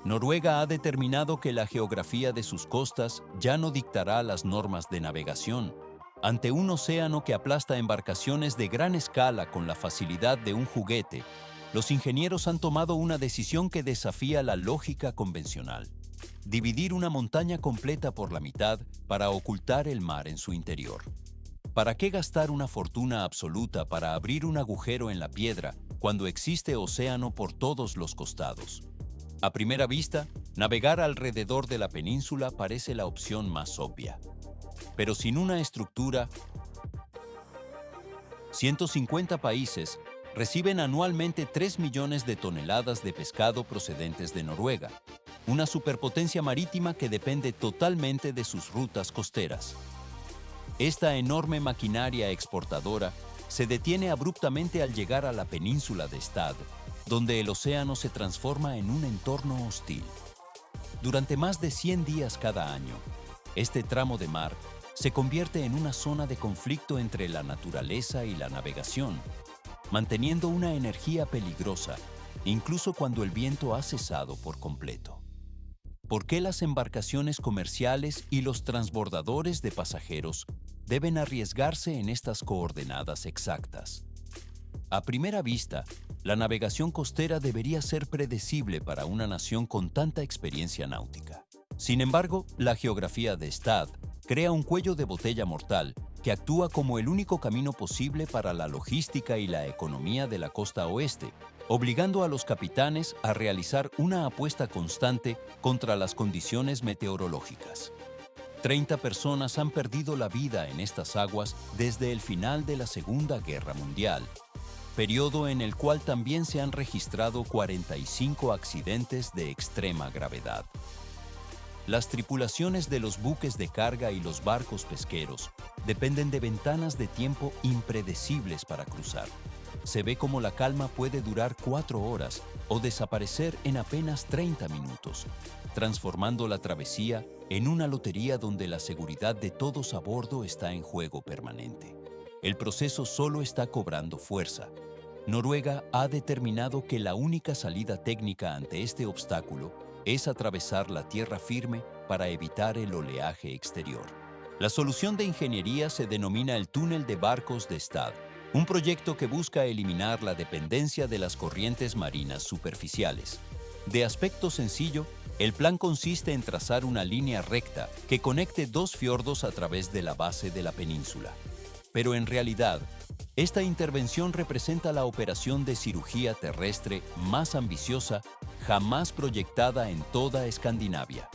Noruega ha determinado que la geografía de sus costas ya no dictará las normas de navegación. Ante un océano que aplasta embarcaciones de gran escala con la facilidad de un juguete, los ingenieros han tomado una decisión que desafía la lógica convencional: dividir una montaña completa por la mitad para ocultar el mar en su interior. ¿Para qué gastar una fortuna absoluta para abrir un agujero en la piedra cuando existe océano por todos los costados? A primera vista, navegar alrededor de la península parece la opción más obvia. Pero sin una estructura, 150 países reciben anualmente 3 millones de toneladas de pescado procedentes de Noruega, una superpotencia marítima que depende totalmente de sus rutas costeras. Esta enorme maquinaria exportadora se detiene abruptamente al llegar a la península de Stad, donde el océano se transforma en un entorno hostil. Durante más de 100 días cada año, este tramo de mar se convierte en una zona de conflicto entre la naturaleza y la navegación, manteniendo una energía peligrosa, incluso cuando el viento ha cesado por completo. ¿Por qué las embarcaciones comerciales y los transbordadores de pasajeros deben arriesgarse en estas coordenadas exactas? A primera vista, la navegación costera debería ser predecible para una nación con tanta experiencia náutica. Sin embargo, la geografía de Stad crea un cuello de botella mortal que actúa como el único camino posible para la logística y la economía de la costa oeste, obligando a los capitanes a realizar una apuesta constante contra las condiciones meteorológicas. 30 personas han perdido la vida en estas aguas desde el final de la Segunda Guerra Mundial, periodo en el cual también se han registrado 45 accidentes de extrema gravedad. Las tripulaciones de los buques de carga y los barcos pesqueros dependen de ventanas de tiempo impredecibles para cruzar. Se ve cómo la calma puede durar 4 horas o desaparecer en apenas 30 minutos, transformando la travesía en una lotería donde la seguridad de todos a bordo está en juego permanente. El proceso solo está cobrando fuerza. Noruega ha determinado que la única salida técnica ante este obstáculo es atravesar la tierra firme para evitar el oleaje exterior. La solución de ingeniería se denomina el túnel de barcos de Stad, un proyecto que busca eliminar la dependencia de las corrientes marinas superficiales. De aspecto sencillo, el plan consiste en trazar una línea recta que conecte dos fiordos a través de la base de la península. Pero en realidad, esta intervención representa la operación de cirugía terrestre más ambiciosa jamás proyectada en toda Escandinavia.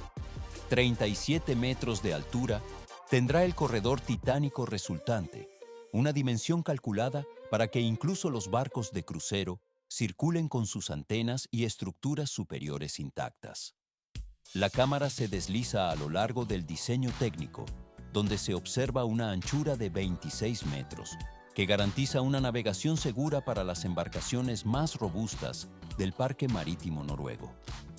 37 metros de altura tendrá el corredor titánico resultante, una dimensión calculada para que incluso los barcos de crucero circulen con sus antenas y estructuras superiores intactas. La cámara se desliza a lo largo del diseño técnico, donde se observa una anchura de 26 metros, que garantiza una navegación segura para las embarcaciones más robustas del Parque Marítimo Noruego.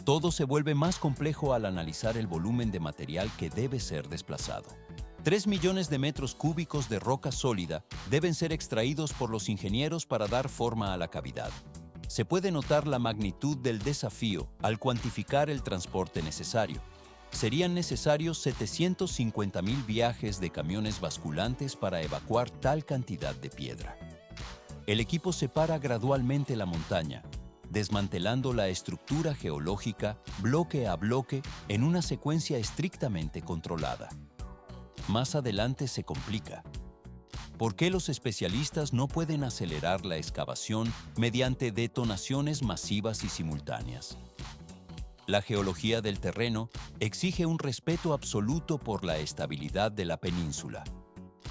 Todo se vuelve más complejo al analizar el volumen de material que debe ser desplazado. 3 millones de metros cúbicos de roca sólida deben ser extraídos por los ingenieros para dar forma a la cavidad. Se puede notar la magnitud del desafío al cuantificar el transporte necesario. Serían necesarios 750.000 viajes de camiones basculantes para evacuar tal cantidad de piedra. El equipo separa gradualmente la montaña, desmantelando la estructura geológica bloque a bloque en una secuencia estrictamente controlada. Más adelante se complica. ¿Por qué los especialistas no pueden acelerar la excavación mediante detonaciones masivas y simultáneas? La geología del terreno exige un respeto absoluto por la estabilidad de la península.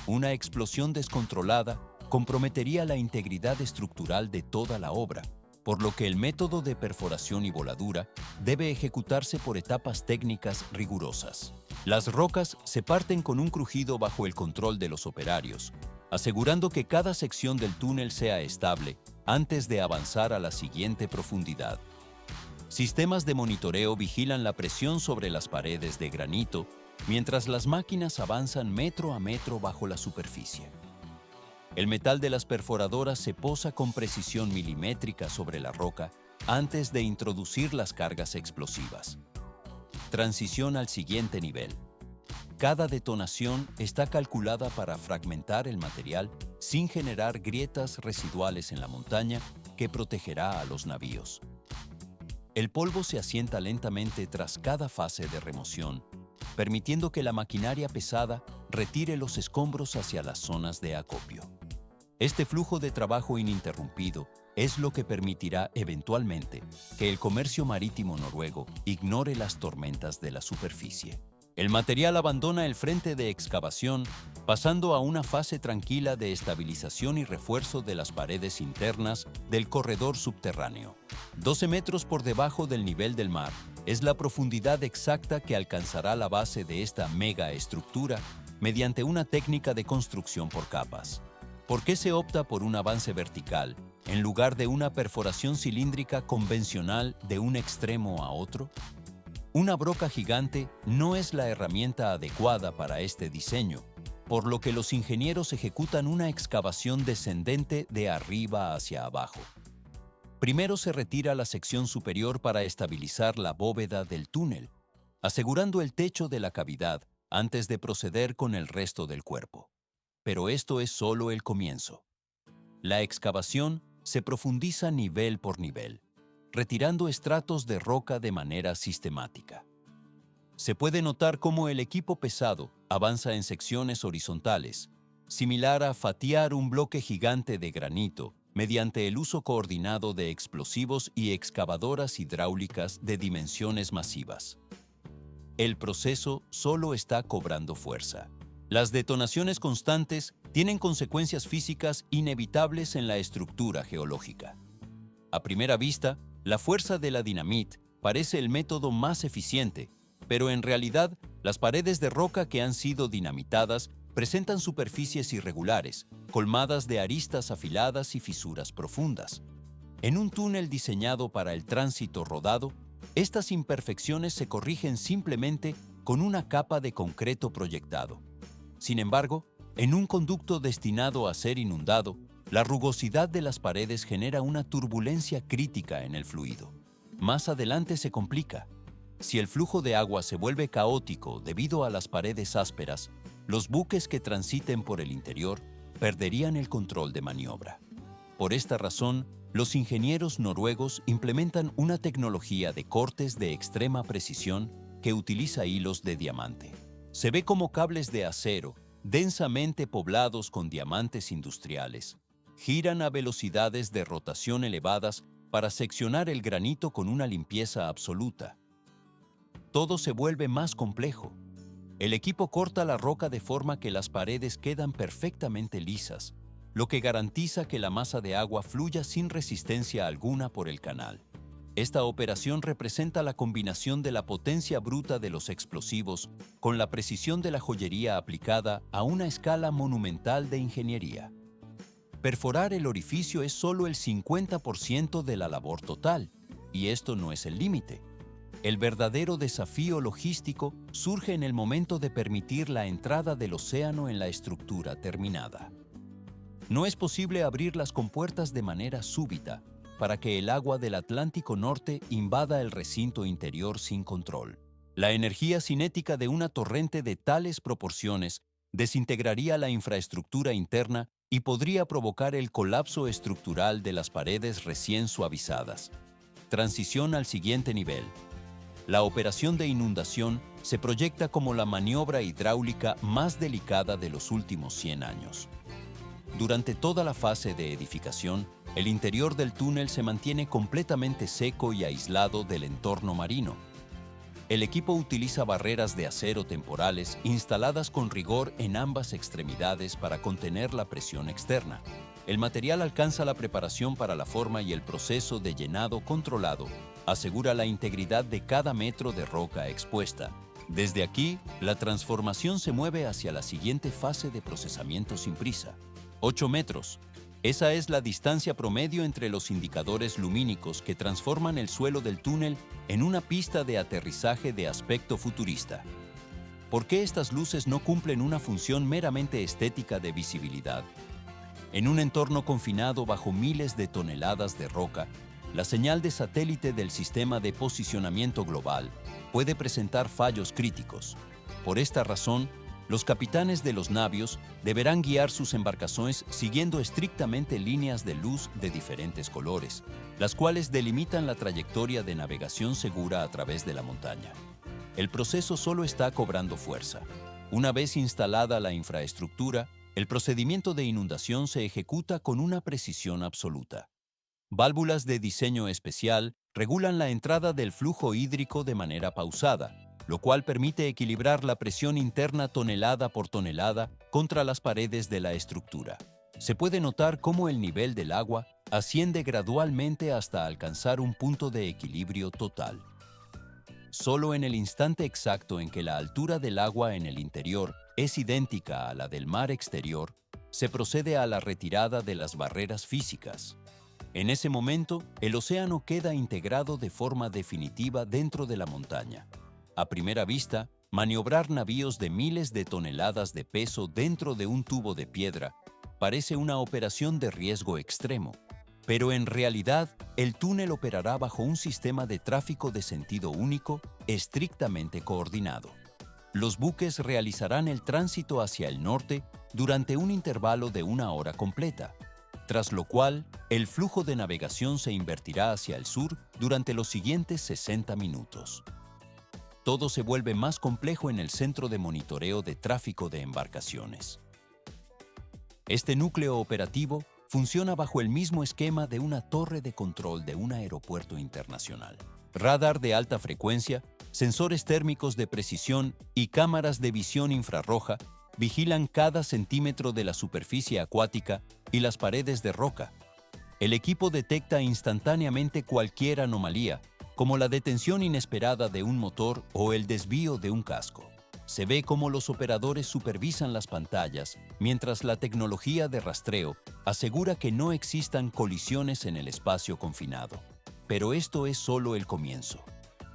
Una explosión descontrolada comprometería la integridad estructural de toda la obra, por lo que el método de perforación y voladura debe ejecutarse por etapas técnicas rigurosas. Las rocas se parten con un crujido bajo el control de los operarios, asegurando que cada sección del túnel sea estable antes de avanzar a la siguiente profundidad. Sistemas de monitoreo vigilan la presión sobre las paredes de granito mientras las máquinas avanzan metro a metro bajo la superficie. El metal de las perforadoras se posa con precisión milimétrica sobre la roca antes de introducir las cargas explosivas. Transición al siguiente nivel. Cada detonación está calculada para fragmentar el material sin generar grietas residuales en la montaña que protegerá a los navíos. El polvo se asienta lentamente tras cada fase de remoción, permitiendo que la maquinaria pesada retire los escombros hacia las zonas de acopio. Este flujo de trabajo ininterrumpido es lo que permitirá eventualmente que el comercio marítimo noruego ignore las tormentas de la superficie. El material abandona el frente de excavación, pasando a una fase tranquila de estabilización y refuerzo de las paredes internas del corredor subterráneo. 12 metros por debajo del nivel del mar es la profundidad exacta que alcanzará la base de esta megaestructura mediante una técnica de construcción por capas. ¿Por qué se opta por un avance vertical en lugar de una perforación cilíndrica convencional de un extremo a otro? Una broca gigante no es la herramienta adecuada para este diseño, por lo que los ingenieros ejecutan una excavación descendente de arriba hacia abajo. Primero se retira la sección superior para estabilizar la bóveda del túnel, asegurando el techo de la cavidad antes de proceder con el resto del cuerpo. Pero esto es solo el comienzo. La excavación se profundiza nivel por nivel, retirando estratos de roca de manera sistemática. Se puede notar cómo el equipo pesado avanza en secciones horizontales, similar a fatiar un bloque gigante de granito mediante el uso coordinado de explosivos y excavadoras hidráulicas de dimensiones masivas. El proceso solo está cobrando fuerza. Las detonaciones constantes tienen consecuencias físicas inevitables en la estructura geológica. A primera vista, la fuerza de la dinamita parece el método más eficiente, pero en realidad, las paredes de roca que han sido dinamitadas presentan superficies irregulares, colmadas de aristas afiladas y fisuras profundas. En un túnel diseñado para el tránsito rodado, estas imperfecciones se corrigen simplemente con una capa de concreto proyectado. Sin embargo, en un conducto destinado a ser inundado, la rugosidad de las paredes genera una turbulencia crítica en el fluido. Más adelante se complica. Si el flujo de agua se vuelve caótico debido a las paredes ásperas, los buques que transiten por el interior perderían el control de maniobra. Por esta razón, los ingenieros noruegos implementan una tecnología de cortes de extrema precisión que utiliza hilos de diamante. Se ve como cables de acero, densamente poblados con diamantes industriales, giran a velocidades de rotación elevadas para seccionar el granito con una limpieza absoluta. Todo se vuelve más complejo. El equipo corta la roca de forma que las paredes quedan perfectamente lisas, lo que garantiza que la masa de agua fluya sin resistencia alguna por el canal. Esta operación representa la combinación de la potencia bruta de los explosivos con la precisión de la joyería aplicada a una escala monumental de ingeniería. Perforar el orificio es solo el 50% de la labor total, y esto no es el límite. El verdadero desafío logístico surge en el momento de permitir la entrada del océano en la estructura terminada. No es posible abrir las compuertas de manera súbita para que el agua del Atlántico Norte invada el recinto interior sin control. La energía cinética de una torrente de tales proporciones desintegraría la infraestructura interna y podría provocar el colapso estructural de las paredes recién suavizadas. Transición al siguiente nivel. La operación de inundación se proyecta como la maniobra hidráulica más delicada de los últimos 100 años. Durante toda la fase de edificación, el interior del túnel se mantiene completamente seco y aislado del entorno marino. El equipo utiliza barreras de acero temporales instaladas con rigor en ambas extremidades para contener la presión externa. El material alcanza la preparación para la forma y el proceso de llenado controlado asegura la integridad de cada metro de roca expuesta. Desde aquí, la transformación se mueve hacia la siguiente fase de procesamiento sin prisa. 8 metros. Esa es la distancia promedio entre los indicadores lumínicos que transforman el suelo del túnel en una pista de aterrizaje de aspecto futurista. ¿Por qué estas luces no cumplen una función meramente estética de visibilidad? En un entorno confinado bajo miles de toneladas de roca, la señal de satélite del sistema de posicionamiento global puede presentar fallos críticos. Por esta razón, los capitanes de los navios deberán guiar sus embarcaciones siguiendo estrictamente líneas de luz de diferentes colores, las cuales delimitan la trayectoria de navegación segura a través de la montaña. El proceso solo está cobrando fuerza. Una vez instalada la infraestructura, el procedimiento de inundación se ejecuta con una precisión absoluta. Válvulas de diseño especial regulan la entrada del flujo hídrico de manera pausada, lo cual permite equilibrar la presión interna tonelada por tonelada contra las paredes de la estructura. Se puede notar cómo el nivel del agua asciende gradualmente hasta alcanzar un punto de equilibrio total. Solo en el instante exacto en que la altura del agua en el interior es idéntica a la del mar exterior, se procede a la retirada de las barreras físicas. En ese momento, el océano queda integrado de forma definitiva dentro de la montaña. A primera vista, maniobrar navíos de miles de toneladas de peso dentro de un tubo de piedra parece una operación de riesgo extremo, pero en realidad el túnel operará bajo un sistema de tráfico de sentido único estrictamente coordinado. Los buques realizarán el tránsito hacia el norte durante un intervalo de 1 hora completa, tras lo cual el flujo de navegación se invertirá hacia el sur durante los siguientes 60 minutos. Todo se vuelve más complejo en el centro de monitoreo de tráfico de embarcaciones. Este núcleo operativo funciona bajo el mismo esquema de una torre de control de un aeropuerto internacional. Radar de alta frecuencia, sensores térmicos de precisión y cámaras de visión infrarroja vigilan cada centímetro de la superficie acuática y las paredes de roca. El equipo detecta instantáneamente cualquier anomalía, como la detención inesperada de un motor o el desvío de un casco. Se ve cómo los operadores supervisan las pantallas, mientras la tecnología de rastreo asegura que no existan colisiones en el espacio confinado. Pero esto es solo el comienzo.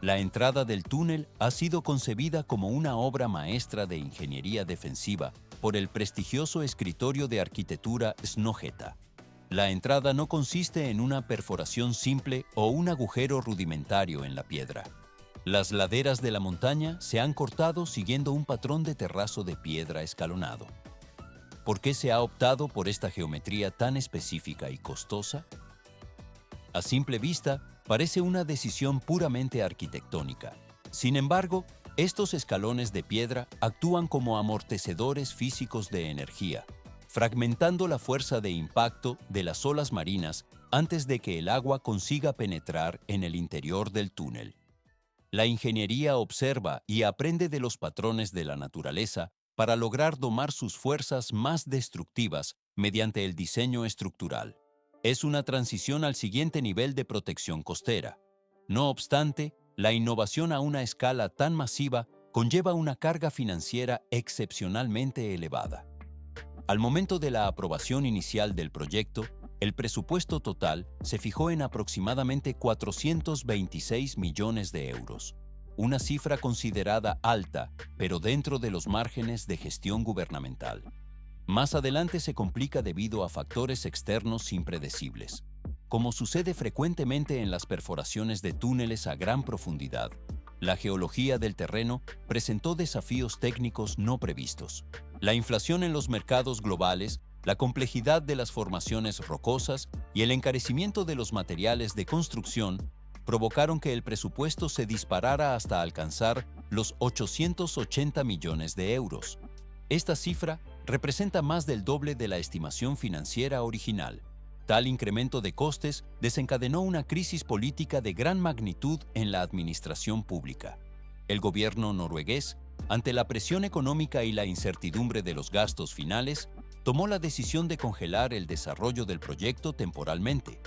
La entrada del túnel ha sido concebida como una obra maestra de ingeniería defensiva por el prestigioso escritorio de arquitectura Snøhetta. La entrada no consiste en una perforación simple o un agujero rudimentario en la piedra. Las laderas de la montaña se han cortado siguiendo un patrón de terrazo de piedra escalonado. ¿Por qué se ha optado por esta geometría tan específica y costosa? A simple vista, parece una decisión puramente arquitectónica. Sin embargo, estos escalones de piedra actúan como amortecedores físicos de energía, fragmentando la fuerza de impacto de las olas marinas antes de que el agua consiga penetrar en el interior del túnel. La ingeniería observa y aprende de los patrones de la naturaleza para lograr domar sus fuerzas más destructivas mediante el diseño estructural. Es una transición al siguiente nivel de protección costera. No obstante, la innovación a una escala tan masiva conlleva una carga financiera excepcionalmente elevada. Al momento de la aprobación inicial del proyecto, el presupuesto total se fijó en aproximadamente 426 millones de euros, una cifra considerada alta, pero dentro de los márgenes de gestión gubernamental. Más adelante se complica debido a factores externos impredecibles. Como sucede frecuentemente en las perforaciones de túneles a gran profundidad, la geología del terreno presentó desafíos técnicos no previstos. La inflación en los mercados globales, la complejidad de las formaciones rocosas y el encarecimiento de los materiales de construcción provocaron que el presupuesto se disparara hasta alcanzar los 880 millones de euros. Esta cifra representa más del doble de la estimación financiera original. Tal incremento de costes desencadenó una crisis política de gran magnitud en la administración pública. El gobierno noruegués, ante la presión económica y la incertidumbre de los gastos finales, tomó la decisión de congelar el desarrollo del proyecto temporalmente.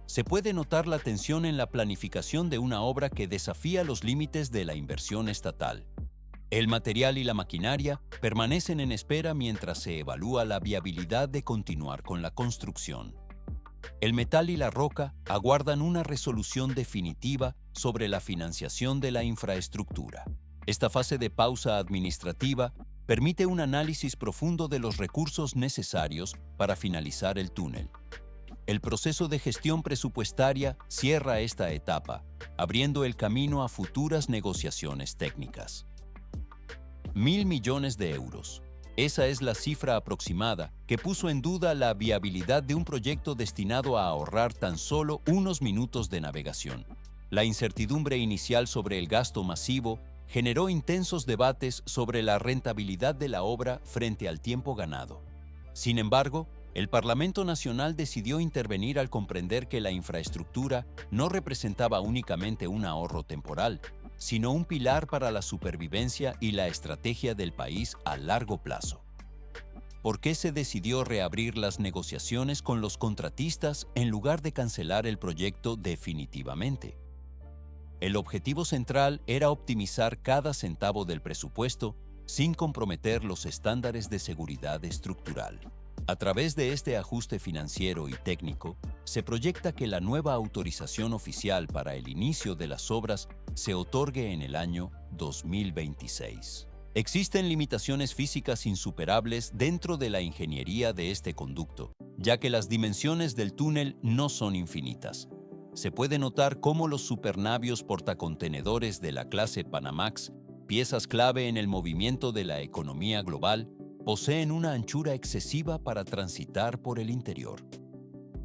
Se puede notar la tensión en la planificación de una obra que desafía los límites de la inversión estatal. El material y la maquinaria permanecen en espera mientras se evalúa la viabilidad de continuar con la construcción. El metal y la roca aguardan una resolución definitiva sobre la financiación de la infraestructura. Esta fase de pausa administrativa permite un análisis profundo de los recursos necesarios para finalizar el túnel. El proceso de gestión presupuestaria cierra esta etapa, abriendo el camino a futuras negociaciones técnicas. 1.000 millones de euros. Esa es la cifra aproximada que puso en duda la viabilidad de un proyecto destinado a ahorrar tan solo unos minutos de navegación. La incertidumbre inicial sobre el gasto masivo generó intensos debates sobre la rentabilidad de la obra frente al tiempo ganado. Sin embargo, el Parlamento Nacional decidió intervenir al comprender que la infraestructura no representaba únicamente un ahorro temporal, sino un pilar para la supervivencia y la estrategia del país a largo plazo. ¿Por qué se decidió reabrir las negociaciones con los contratistas en lugar de cancelar el proyecto definitivamente? El objetivo central era optimizar cada centavo del presupuesto sin comprometer los estándares de seguridad estructural. A través de este ajuste financiero y técnico, se proyecta que la nueva autorización oficial para el inicio de las obras se otorgue en el año 2026. Existen limitaciones físicas insuperables dentro de la ingeniería de este conducto, ya que las dimensiones del túnel no son infinitas. Se puede notar cómo los supernavios portacontenedores de la clase Panamax, piezas clave en el movimiento de la economía global, poseen una anchura excesiva para transitar por el interior.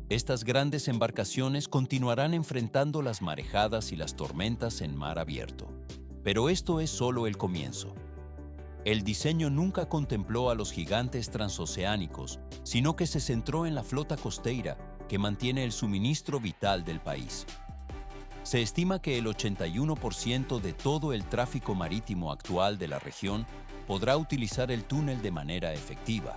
Estas grandes embarcaciones continuarán enfrentando las marejadas y las tormentas en mar abierto. Pero esto es solo el comienzo. El diseño nunca contempló a los gigantes transoceánicos, sino que se centró en la flota costera que mantiene el suministro vital del país. Se estima que el 81% de todo el tráfico marítimo actual de la región podrá utilizar el túnel de manera efectiva.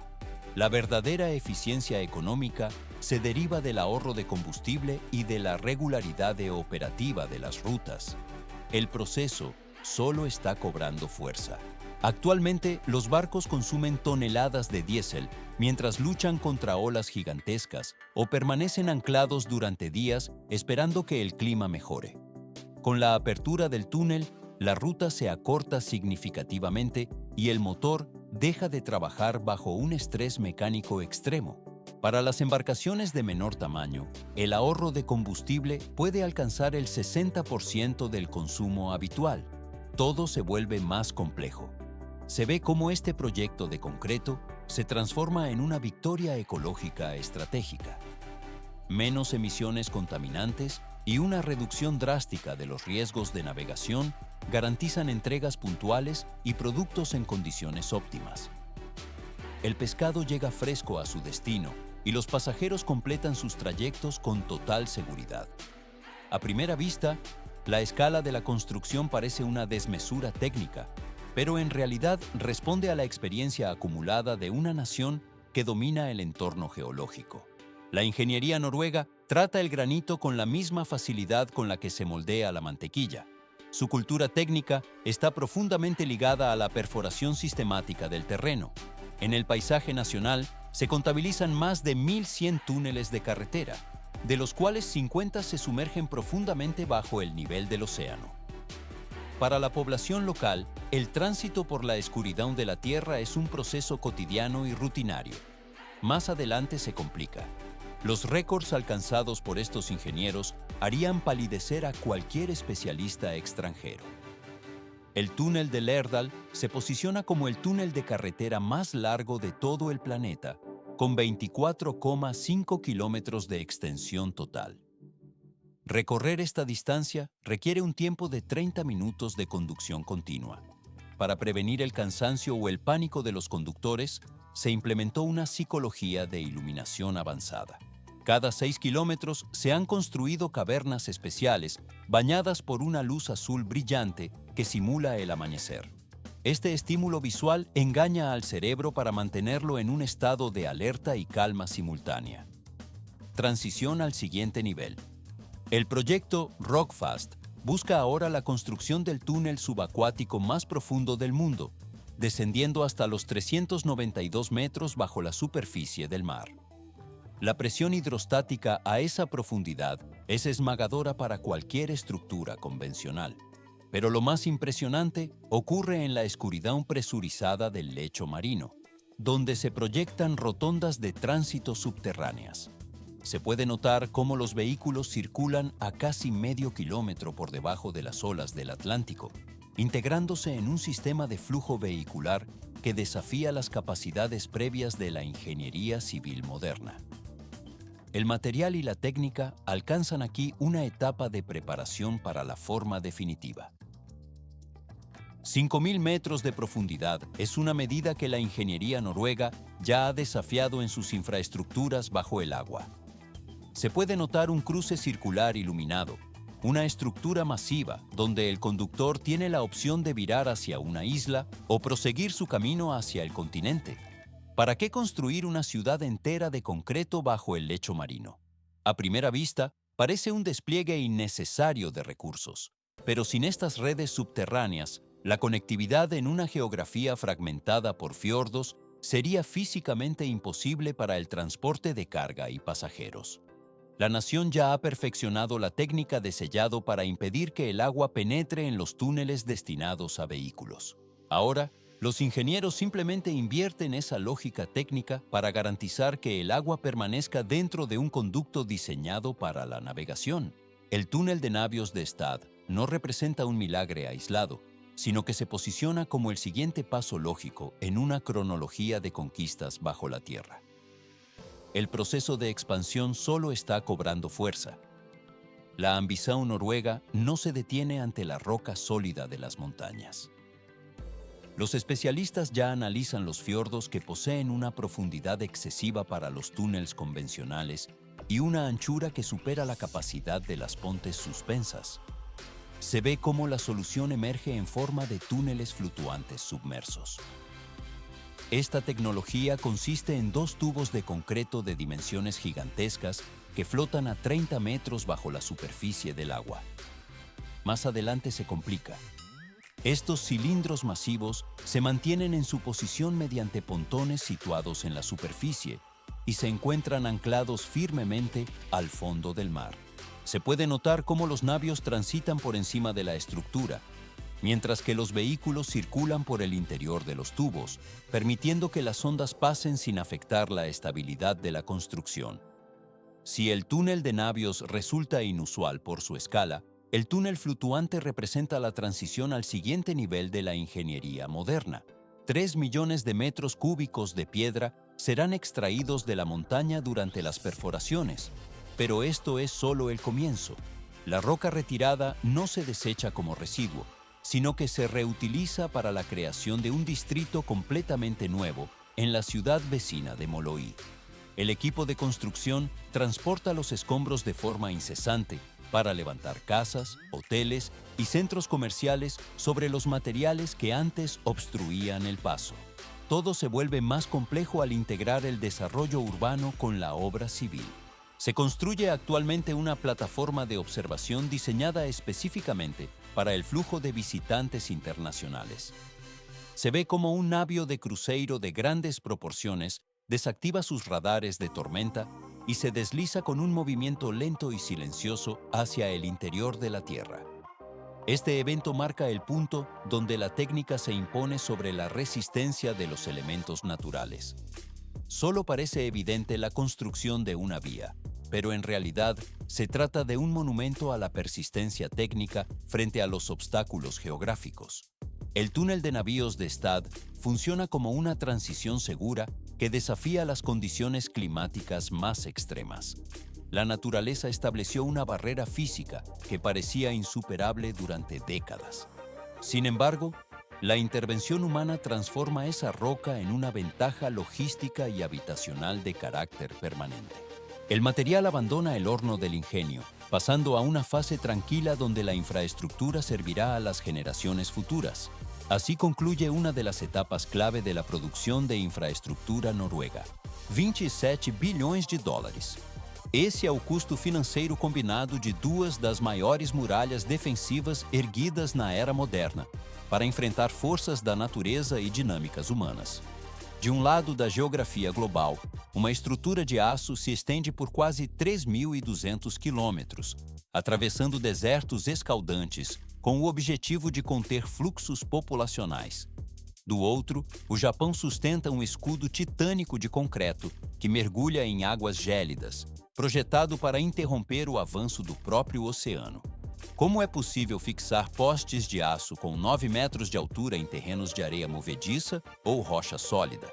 La verdadera eficiencia económica se deriva del ahorro de combustible y de la regularidad operativa de las rutas. El proceso solo está cobrando fuerza. Actualmente, los barcos consumen toneladas de diésel mientras luchan contra olas gigantescas o permanecen anclados durante días esperando que el clima mejore. Con la apertura del túnel, la ruta se acorta significativamente y el motor deja de trabajar bajo un estrés mecánico extremo. Para las embarcaciones de menor tamaño, el ahorro de combustible puede alcanzar el 60% del consumo habitual. Todo se vuelve más complejo. Se ve cómo este proyecto de concreto se transforma en una victoria ecológica estratégica. Menos emisiones contaminantes y una reducción drástica de los riesgos de navegación garantizan entregas puntuales y productos en condiciones óptimas. El pescado llega fresco a su destino y los pasajeros completan sus trayectos con total seguridad. A primera vista, la escala de la construcción parece una desmesura técnica, pero en realidad responde a la experiencia acumulada de una nación que domina el entorno geológico. La ingeniería noruega trata el granito con la misma facilidad con la que se moldea la mantequilla. Su cultura técnica está profundamente ligada a la perforación sistemática del terreno. En el paisaje nacional se contabilizan más de 1.100 túneles de carretera, de los cuales 50 se sumergen profundamente bajo el nivel del océano. Para la población local, el tránsito por la escuridad de la tierra es un proceso cotidiano y rutinario. Más adelante se complica. Los récords alcanzados por estos ingenieros harían palidecer a cualquier especialista extranjero. El túnel de Lærdal se posiciona como el túnel de carretera más largo de todo el planeta, con 24,5 kilómetros de extensión total. Recorrer esta distancia requiere un tiempo de 30 minutos de conducción continua. Para prevenir el cansancio o el pánico de los conductores, se implementó una psicología de iluminación avanzada. Cada 6 kilómetros se han construido cavernas especiales bañadas por una luz azul brillante que simula el amanecer. Este estímulo visual engaña al cerebro para mantenerlo en un estado de alerta y calma simultánea. Transición al siguiente nivel. El proyecto Rockfast busca ahora la construcción del túnel subacuático más profundo del mundo, descendiendo hasta los 392 metros bajo la superficie del mar. La presión hidrostática a esa profundidad es esmagadora para cualquier estructura convencional. Pero lo más impresionante ocurre en la escuridad presurizada del lecho marino, donde se proyectan rotondas de tránsito subterráneas. Se puede notar cómo los vehículos circulan a casi medio kilómetro por debajo de las olas del Atlántico, integrándose en un sistema de flujo vehicular que desafía las capacidades previas de la ingeniería civil moderna. El material y la técnica alcanzan aquí una etapa de preparación para la forma definitiva. 5.000 metros de profundidad es una medida que la ingeniería noruega ya ha desafiado en sus infraestructuras bajo el agua. Se puede notar un cruce circular iluminado, una estructura masiva donde el conductor tiene la opción de virar hacia una isla o proseguir su camino hacia el continente. ¿Para qué construir una ciudad entera de concreto bajo el lecho marino? A primera vista, parece un despliegue innecesario de recursos, pero sin estas redes subterráneas, la conectividad en una geografía fragmentada por fiordos sería físicamente imposible para el transporte de carga y pasajeros. La nación ya ha perfeccionado la técnica de sellado para impedir que el agua penetre en los túneles destinados a vehículos. Ahora, los ingenieros simplemente invierten esa lógica técnica para garantizar que el agua permanezca dentro de un conducto diseñado para la navegación. El túnel de Navios de Stad no representa un milagro aislado, sino que se posiciona como el siguiente paso lógico en una cronología de conquistas bajo la tierra. El proceso de expansión solo está cobrando fuerza. La ambición noruega no se detiene ante la roca sólida de las montañas. Los especialistas ya analizan los fiordos que poseen una profundidad excesiva para los túneles convencionales y una anchura que supera la capacidad de las pontes suspensas. Se ve cómo la solución emerge en forma de túneles flutuantes submersos. Esta tecnología consiste en dos tubos de concreto de dimensiones gigantescas que flotan a 30 metros bajo la superficie del agua. Más adelante se complica. Estos cilindros masivos se mantienen en su posición mediante pontones situados en la superficie y se encuentran anclados firmemente al fondo del mar. Se puede notar cómo los navios transitan por encima de la estructura, mientras que los vehículos circulan por el interior de los tubos, permitiendo que las ondas pasen sin afectar la estabilidad de la construcción. Si el túnel de navios resulta inusual por su escala, el túnel flutuante representa la transición al siguiente nivel de la ingeniería moderna. 3 millones de metros cúbicos de piedra serán extraídos de la montaña durante las perforaciones, pero esto es solo el comienzo. La roca retirada no se desecha como residuo, sino que se reutiliza para la creación de un distrito completamente nuevo en la ciudad vecina de Moløy. El equipo de construcción transporta los escombros de forma incesante para levantar casas, hoteles y centros comerciales sobre los materiales que antes obstruían el paso. Todo se vuelve más complejo al integrar el desarrollo urbano con la obra civil. Se construye actualmente una plataforma de observación diseñada específicamente para el flujo de visitantes internacionales. Se ve como un navío de crucero de grandes proporciones desactiva sus radares de tormenta y se desliza con un movimiento lento y silencioso hacia el interior de la Tierra. Este evento marca el punto donde la técnica se impone sobre la resistencia de los elementos naturales. Solo parece evidente la construcción de una vía, pero en realidad se trata de un monumento a la persistencia técnica frente a los obstáculos geográficos. El túnel de navíos de Stad funciona como una transición segura que desafía las condiciones climáticas más extremas. La naturaleza estableció una barrera física que parecía insuperable durante décadas. Sin embargo, la intervención humana transforma esa roca en una ventaja logística y habitacional de carácter permanente. El material abandona el horno del ingenio, pasando a una fase tranquila donde la infraestructura servirá a las generaciones futuras. Así concluye una de las etapas clave de la producción de infraestructura noruega. 27 bilhões de dólares. Esse é o custo financeiro combinado de duas das maiores muralhas defensivas erguidas na era moderna, para enfrentar forças da natureza e dinâmicas humanas. De um lado da geografia global, uma estrutura de aço se estende por quase 3.200 quilômetros, atravessando desertos escaldantes, com o objetivo de conter fluxos populacionais. Do outro, o Japão sustenta um escudo titânico de concreto que mergulha em águas gélidas, projetado para interromper o avanço do próprio oceano. Como é possível fixar postes de aço com 9 metros de altura em terrenos de areia movediça ou rocha sólida?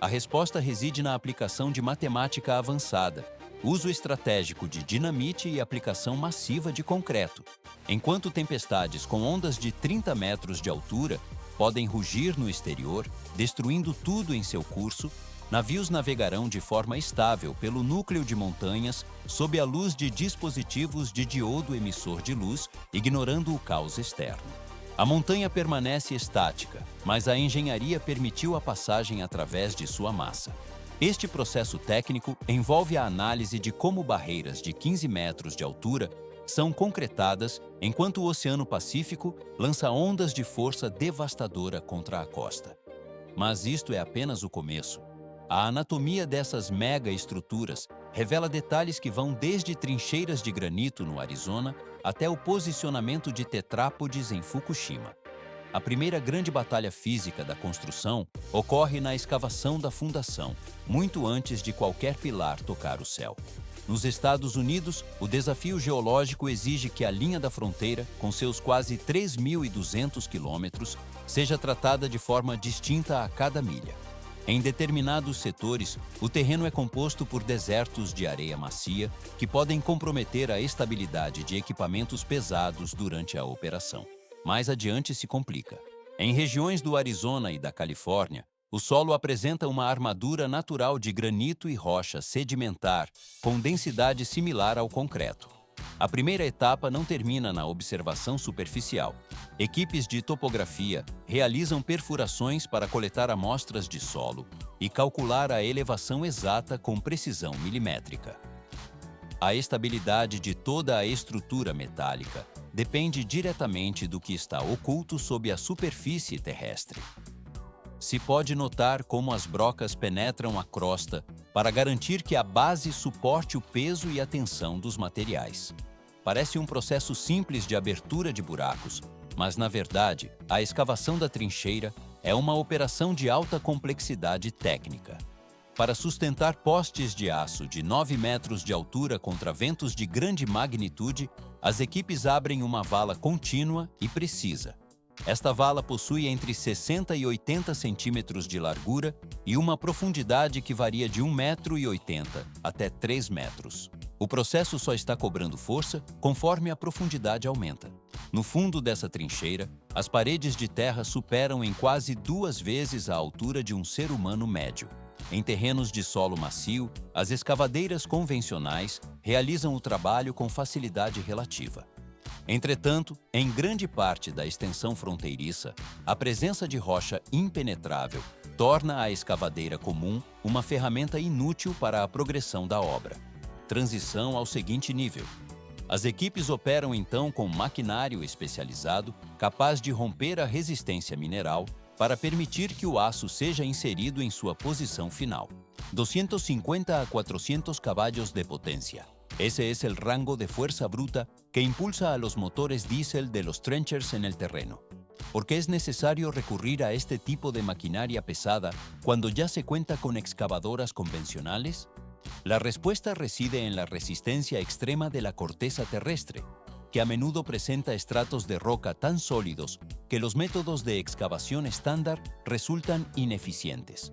A resposta reside na aplicação de matemática avançada, uso estratégico de dinamite e aplicação massiva de concreto. Enquanto tempestades com ondas de 30 metros de altura podem rugir no exterior, destruindo tudo em seu curso, navios navegarão de forma estável pelo núcleo de montanhas sob a luz de dispositivos de diodo emissor de luz, ignorando o caos externo. A montanha permanece estática, mas a engenharia permitiu a passagem através de sua massa. Este processo técnico envolve a análise de como barreiras de 15 metros de altura são concretadas enquanto o Oceano Pacífico lança ondas de força devastadora contra a costa. Mas isto é apenas o começo. A anatomia dessas mega-estruturas revela detalhes que vão desde trincheiras de granito no Arizona até o posicionamento de tetrápodes em Fukushima. A primeira grande batalha física da construção ocorre na escavação da fundação, muito antes de qualquer pilar tocar o céu. Nos Estados Unidos, o desafio geológico exige que a linha da fronteira, com seus quase 3.200 quilômetros, seja tratada de forma distinta a cada milha. Em determinados setores, o terreno é composto por desertos de areia macia que podem comprometer a estabilidade de equipamentos pesados durante a operação. Mais adiante se complica. Em regiões do Arizona e da Califórnia, o solo apresenta uma armadura natural de granito e rocha sedimentar, com densidade similar ao concreto. A primeira etapa não termina na observação superficial. Equipes de topografia realizam perfurações para coletar amostras de solo e calcular a elevação exata com precisão milimétrica. A estabilidade de toda a estrutura metálica depende diretamente do que está oculto sob a superfície terrestre. Se pode notar como as brocas penetram a crosta para garantir que a base suporte o peso e a tensão dos materiais. Parece um processo simples de abertura de buracos, mas, na verdade, a escavação da trincheira é uma operação de alta complexidade técnica. Para sustentar postes de aço de 9 metros de altura contra ventos de grande magnitude, as equipes abrem uma vala contínua e precisa. Esta vala possui entre 60 e 80 centímetros de largura e uma profundidade que varia de 1,80 m até 3 metros. O processo só está cobrando força conforme a profundidade aumenta. No fundo dessa trincheira, as paredes de terra superam em quase 2 vezes a altura de um ser humano médio. Em terrenos de solo macio, as escavadeiras convencionais realizam o trabalho com facilidade relativa. Entretanto, em grande parte da extensão fronteiriça, a presença de rocha impenetrável torna a escavadeira comum uma ferramenta inútil para a progressão da obra. Transição ao seguinte nível. As equipes operam então com maquinário especializado capaz de romper a resistência mineral para permitir que o aço seja inserido em sua posição final. 250 a 400 caballos de potência. Ese es el rango de fuerza bruta que impulsa a los motores diésel de los trenchers en el terreno. ¿Por qué es necesario recurrir a este tipo de maquinaria pesada cuando ya se cuenta con excavadoras convencionales? La respuesta reside en la resistencia extrema de la corteza terrestre, que a menudo presenta estratos de roca tan sólidos que los métodos de excavación estándar resultan ineficientes.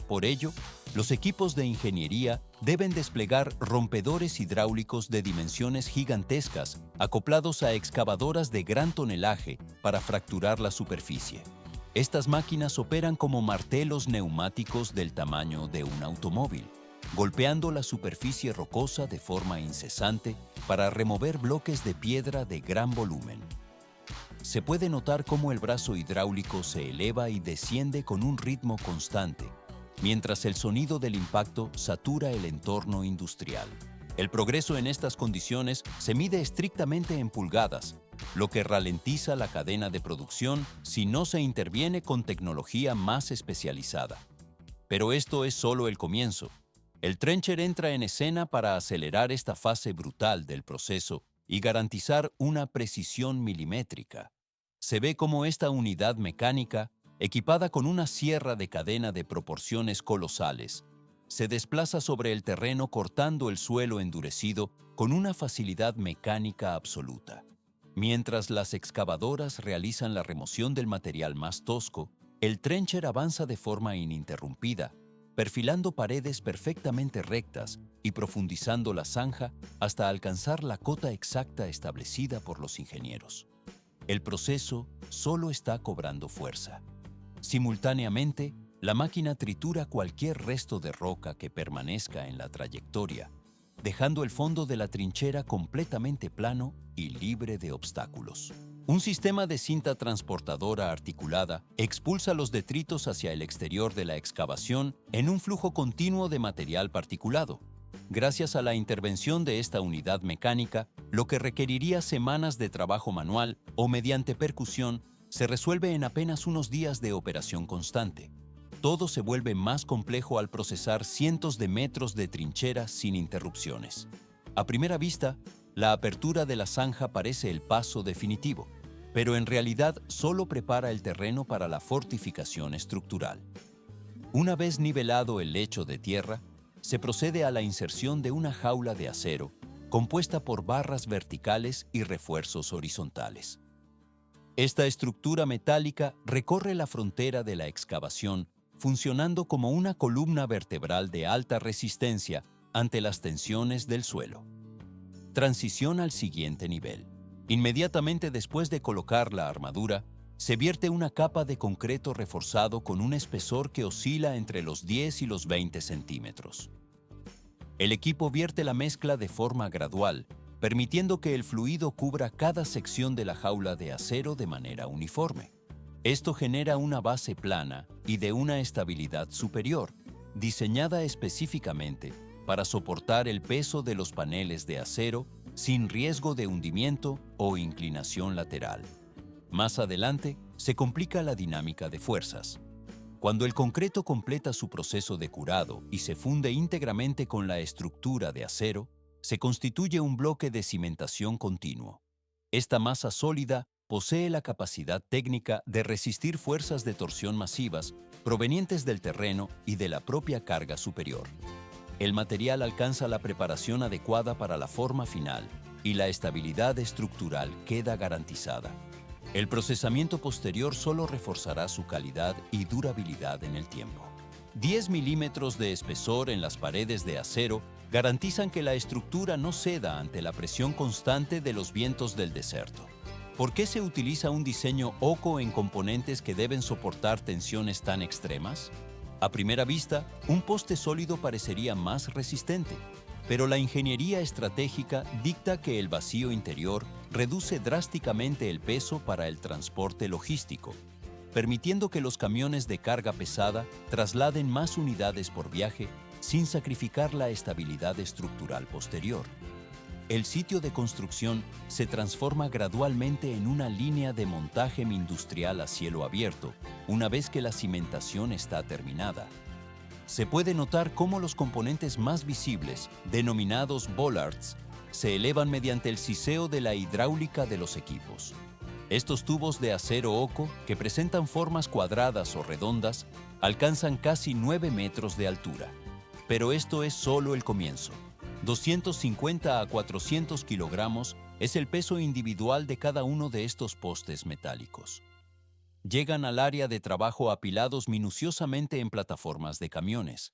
Por ello, los equipos de ingeniería deben desplegar rompedores hidráulicos de dimensiones gigantescas acoplados a excavadoras de gran tonelaje para fracturar la superficie. Estas máquinas operan como martelos neumáticos del tamaño de un automóvil, golpeando la superficie rocosa de forma incesante para remover bloques de piedra de gran volumen. Se puede notar cómo el brazo hidráulico se eleva y desciende con un ritmo constante, mientras el sonido del impacto satura el entorno industrial. El progreso en estas condiciones se mide estrictamente en pulgadas, lo que ralentiza la cadena de producción si no se interviene con tecnología más especializada. Pero esto es solo el comienzo. El trencher entra en escena para acelerar esta fase brutal del proceso y garantizar una precisión milimétrica. Se ve cómo esta unidad mecánica, equipada con una sierra de cadena de proporciones colosales, se desplaza sobre el terreno cortando el suelo endurecido con una facilidad mecánica absoluta. Mientras las excavadoras realizan la remoción del material más tosco, el trencher avanza de forma ininterrumpida, perfilando paredes perfectamente rectas y profundizando la zanja hasta alcanzar la cota exacta establecida por los ingenieros. El proceso solo está cobrando fuerza. Simultáneamente, la máquina tritura cualquier resto de roca que permanezca en la trayectoria, dejando el fondo de la trinchera completamente plano y libre de obstáculos. Un sistema de cinta transportadora articulada expulsa los detritos hacia el exterior de la excavación en un flujo continuo de material particulado. Gracias a la intervención de esta unidad mecánica, lo que requeriría semanas de trabajo manual o mediante percusión se resuelve en apenas unos días de operación constante. Todo se vuelve más complejo al procesar cientos de metros de trinchera sin interrupciones. A primera vista, la apertura de la zanja parece el paso definitivo, pero en realidad solo prepara el terreno para la fortificación estructural. Una vez nivelado el lecho de tierra, se procede a la inserción de una jaula de acero compuesta por barras verticales y refuerzos horizontales. Esta estructura metálica recorre la frontera de la excavación, funcionando como una columna vertebral de alta resistencia ante las tensiones del suelo. Transición al siguiente nivel. Inmediatamente después de colocar la armadura, se vierte una capa de concreto reforzado con un espesor que oscila entre los 10 y los 20 centímetros. El equipo vierte la mezcla de forma gradual, permitiendo que el fluido cubra cada sección de la jaula de acero de manera uniforme. Esto genera una base plana y de una estabilidad superior, diseñada específicamente para soportar el peso de los paneles de acero sin riesgo de hundimiento o inclinación lateral. Más adelante, se complica la dinámica de fuerzas. Cuando el concreto completa su proceso de curado y se funde íntegramente con la estructura de acero, se constituye un bloque de cimentación continuo. Esta masa sólida posee la capacidad técnica de resistir fuerzas de torsión masivas provenientes del terreno y de la propia carga superior. El material alcanza la preparación adecuada para la forma final y la estabilidad estructural queda garantizada. El procesamiento posterior solo reforzará su calidad y durabilidad en el tiempo. 10 milímetros de espesor en las paredes de acero garantizan que la estructura no ceda ante la presión constante de los vientos del desierto. ¿Por qué se utiliza un diseño OCO en componentes que deben soportar tensiones tan extremas? A primera vista, un poste sólido parecería más resistente, pero la ingeniería estratégica dicta que el vacío interior reduce drásticamente el peso para el transporte logístico, permitiendo que los camiones de carga pesada trasladen más unidades por viaje sin sacrificar la estabilidad estructural posterior. El sitio de construcción se transforma gradualmente en una línea de montaje industrial a cielo abierto una vez que la cimentación está terminada. Se puede notar cómo los componentes más visibles, denominados bollards, se elevan mediante el siseo de la hidráulica de los equipos. Estos tubos de acero oco, que presentan formas cuadradas o redondas, alcanzan casi 9 metros de altura. Pero esto es solo el comienzo. 250 a 400 kilogramos es el peso individual de cada uno de estos postes metálicos. Llegan al área de trabajo apilados minuciosamente en plataformas de camiones,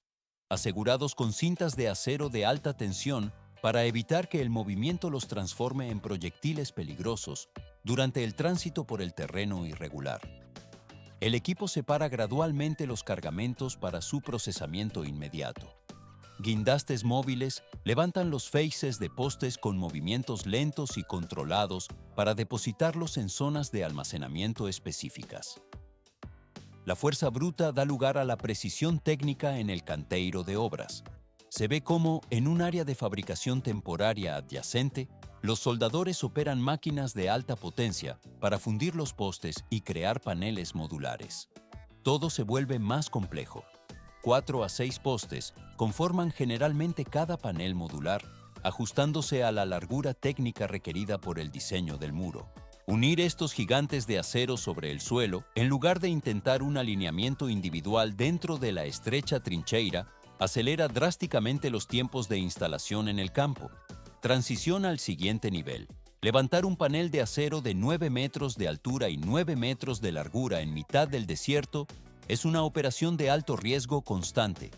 asegurados con cintas de acero de alta tensión para evitar que el movimiento los transforme en proyectiles peligrosos durante el tránsito por el terreno irregular. El equipo separa gradualmente los cargamentos para su procesamiento inmediato. Guindastes móviles levantan los faces de postes con movimientos lentos y controlados para depositarlos en zonas de almacenamiento específicas. La fuerza bruta da lugar a la precisión técnica en el canteiro de obras. Se ve cómo, en un área de fabricación temporaria adyacente, los soldadores operan máquinas de alta potencia para fundir los postes y crear paneles modulares. Todo se vuelve más complejo. 4 a 6 postes conforman generalmente cada panel modular, ajustándose a la largura técnica requerida por el diseño del muro. Unir estos gigantes de acero sobre el suelo, en lugar de intentar un alineamiento individual dentro de la estrecha trinchera, Acelera drásticamente los tiempos de instalación en el campo. Transiciona al siguiente nivel. Levantar un panel de acero de 9 metros de altura y 9 metros de largura en mitad del desierto es una operación de alto riesgo constante.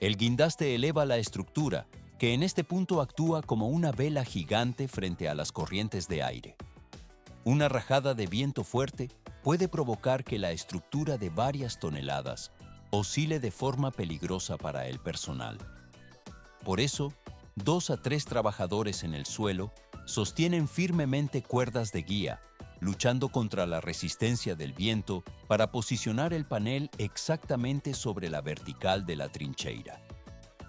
El guindaste eleva la estructura, que en este punto actúa como una vela gigante frente a las corrientes de aire. Una rajada de viento fuerte puede provocar que la estructura de varias toneladas oscile de forma peligrosa para el personal. Por eso, 2 a 3 trabajadores en el suelo sostienen firmemente cuerdas de guía, luchando contra la resistencia del viento para posicionar el panel exactamente sobre la vertical de la trincheira.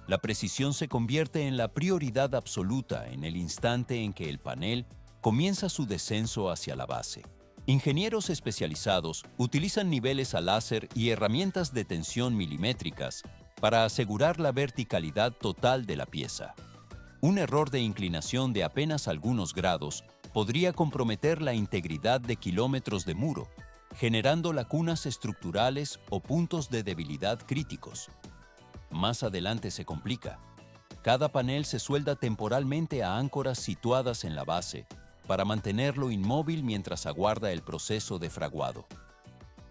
La precisión se convierte en la prioridad absoluta en el instante en que el panel comienza su descenso hacia la base. Ingenieros especializados utilizan niveles a láser y herramientas de tensión milimétricas para asegurar la verticalidad total de la pieza. Un error de inclinación de apenas algunos grados podría comprometer la integridad de kilómetros de muro, generando lagunas estructurales o puntos de debilidad críticos. Más adelante se complica. Cada panel se suelda temporalmente a áncoras situadas en la base para mantenerlo inmóvil mientras aguarda el proceso de fraguado.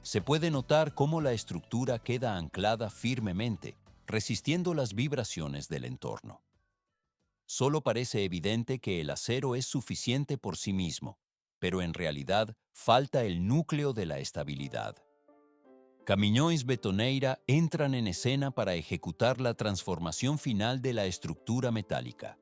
Se puede notar cómo la estructura queda anclada firmemente, resistiendo las vibraciones del entorno. Solo parece evidente que el acero es suficiente por sí mismo, pero en realidad falta el núcleo de la estabilidad. Caminhões betoneira entran en escena para ejecutar la transformación final de la estructura metálica.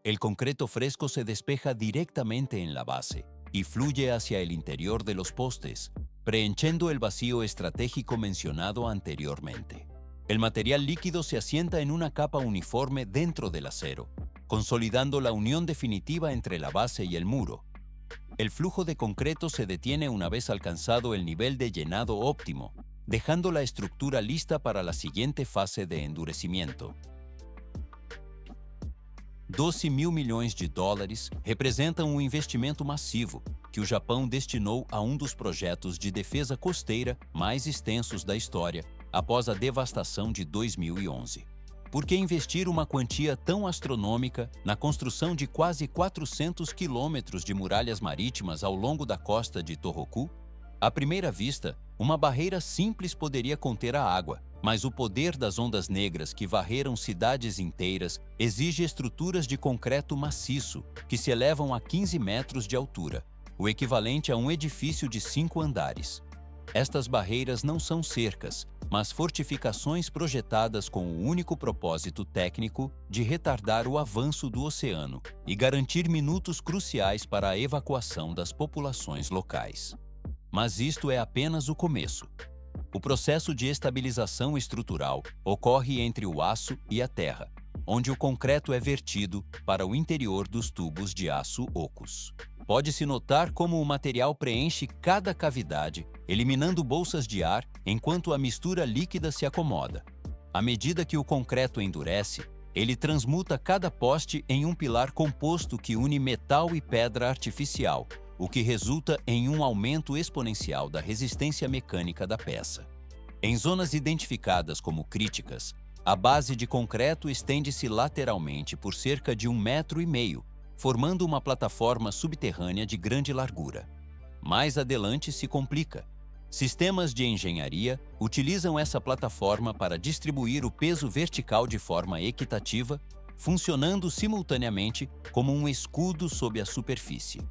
El concreto fresco se despeja directamente en la base y fluye hacia el interior de los postes, preenchendo el vacío estratégico mencionado anteriormente. El material líquido se asienta en una capa uniforme dentro del acero, consolidando la unión definitiva entre la base y el muro. El flujo de concreto se detiene una vez alcanzado el nivel de llenado óptimo, dejando la estructura lista para la siguiente fase de endurecimiento. 12 mil milhões de dólares representam um investimento massivo que o Japão destinou a um dos projetos de defesa costeira mais extensos da história após a devastação de 2011. Por que investir uma quantia tão astronômica na construção de quase 400 quilômetros de muralhas marítimas ao longo da costa de Tohoku? À primeira vista, uma barreira simples poderia conter a água, mas o poder das ondas negras que varreram cidades inteiras exige estruturas de concreto maciço que se elevam a 15 metros de altura, o equivalente a um edifício de 5 andares. Estas barreiras não são cercas, mas fortificações projetadas com o único propósito técnico de retardar o avanço do oceano e garantir minutos cruciais para a evacuação das populações locais. Mas isto é apenas o começo. O processo de estabilização estrutural ocorre entre o aço e a terra, onde o concreto é vertido para o interior dos tubos de aço ocos. Pode-se notar como o material preenche cada cavidade, eliminando bolsas de ar enquanto a mistura líquida se acomoda. À medida que o concreto endurece, ele transmuta cada poste em um pilar composto que une metal e pedra artificial, o que resulta em um aumento exponencial da resistência mecânica da peça. Em zonas identificadas como críticas, a base de concreto estende-se lateralmente por cerca de 1,5 metros, formando uma plataforma subterrânea de grande largura. Mais adelante se complica. Sistemas de engenharia utilizam essa plataforma para distribuir o peso vertical de forma equitativa, funcionando simultaneamente como um escudo sob a superfície.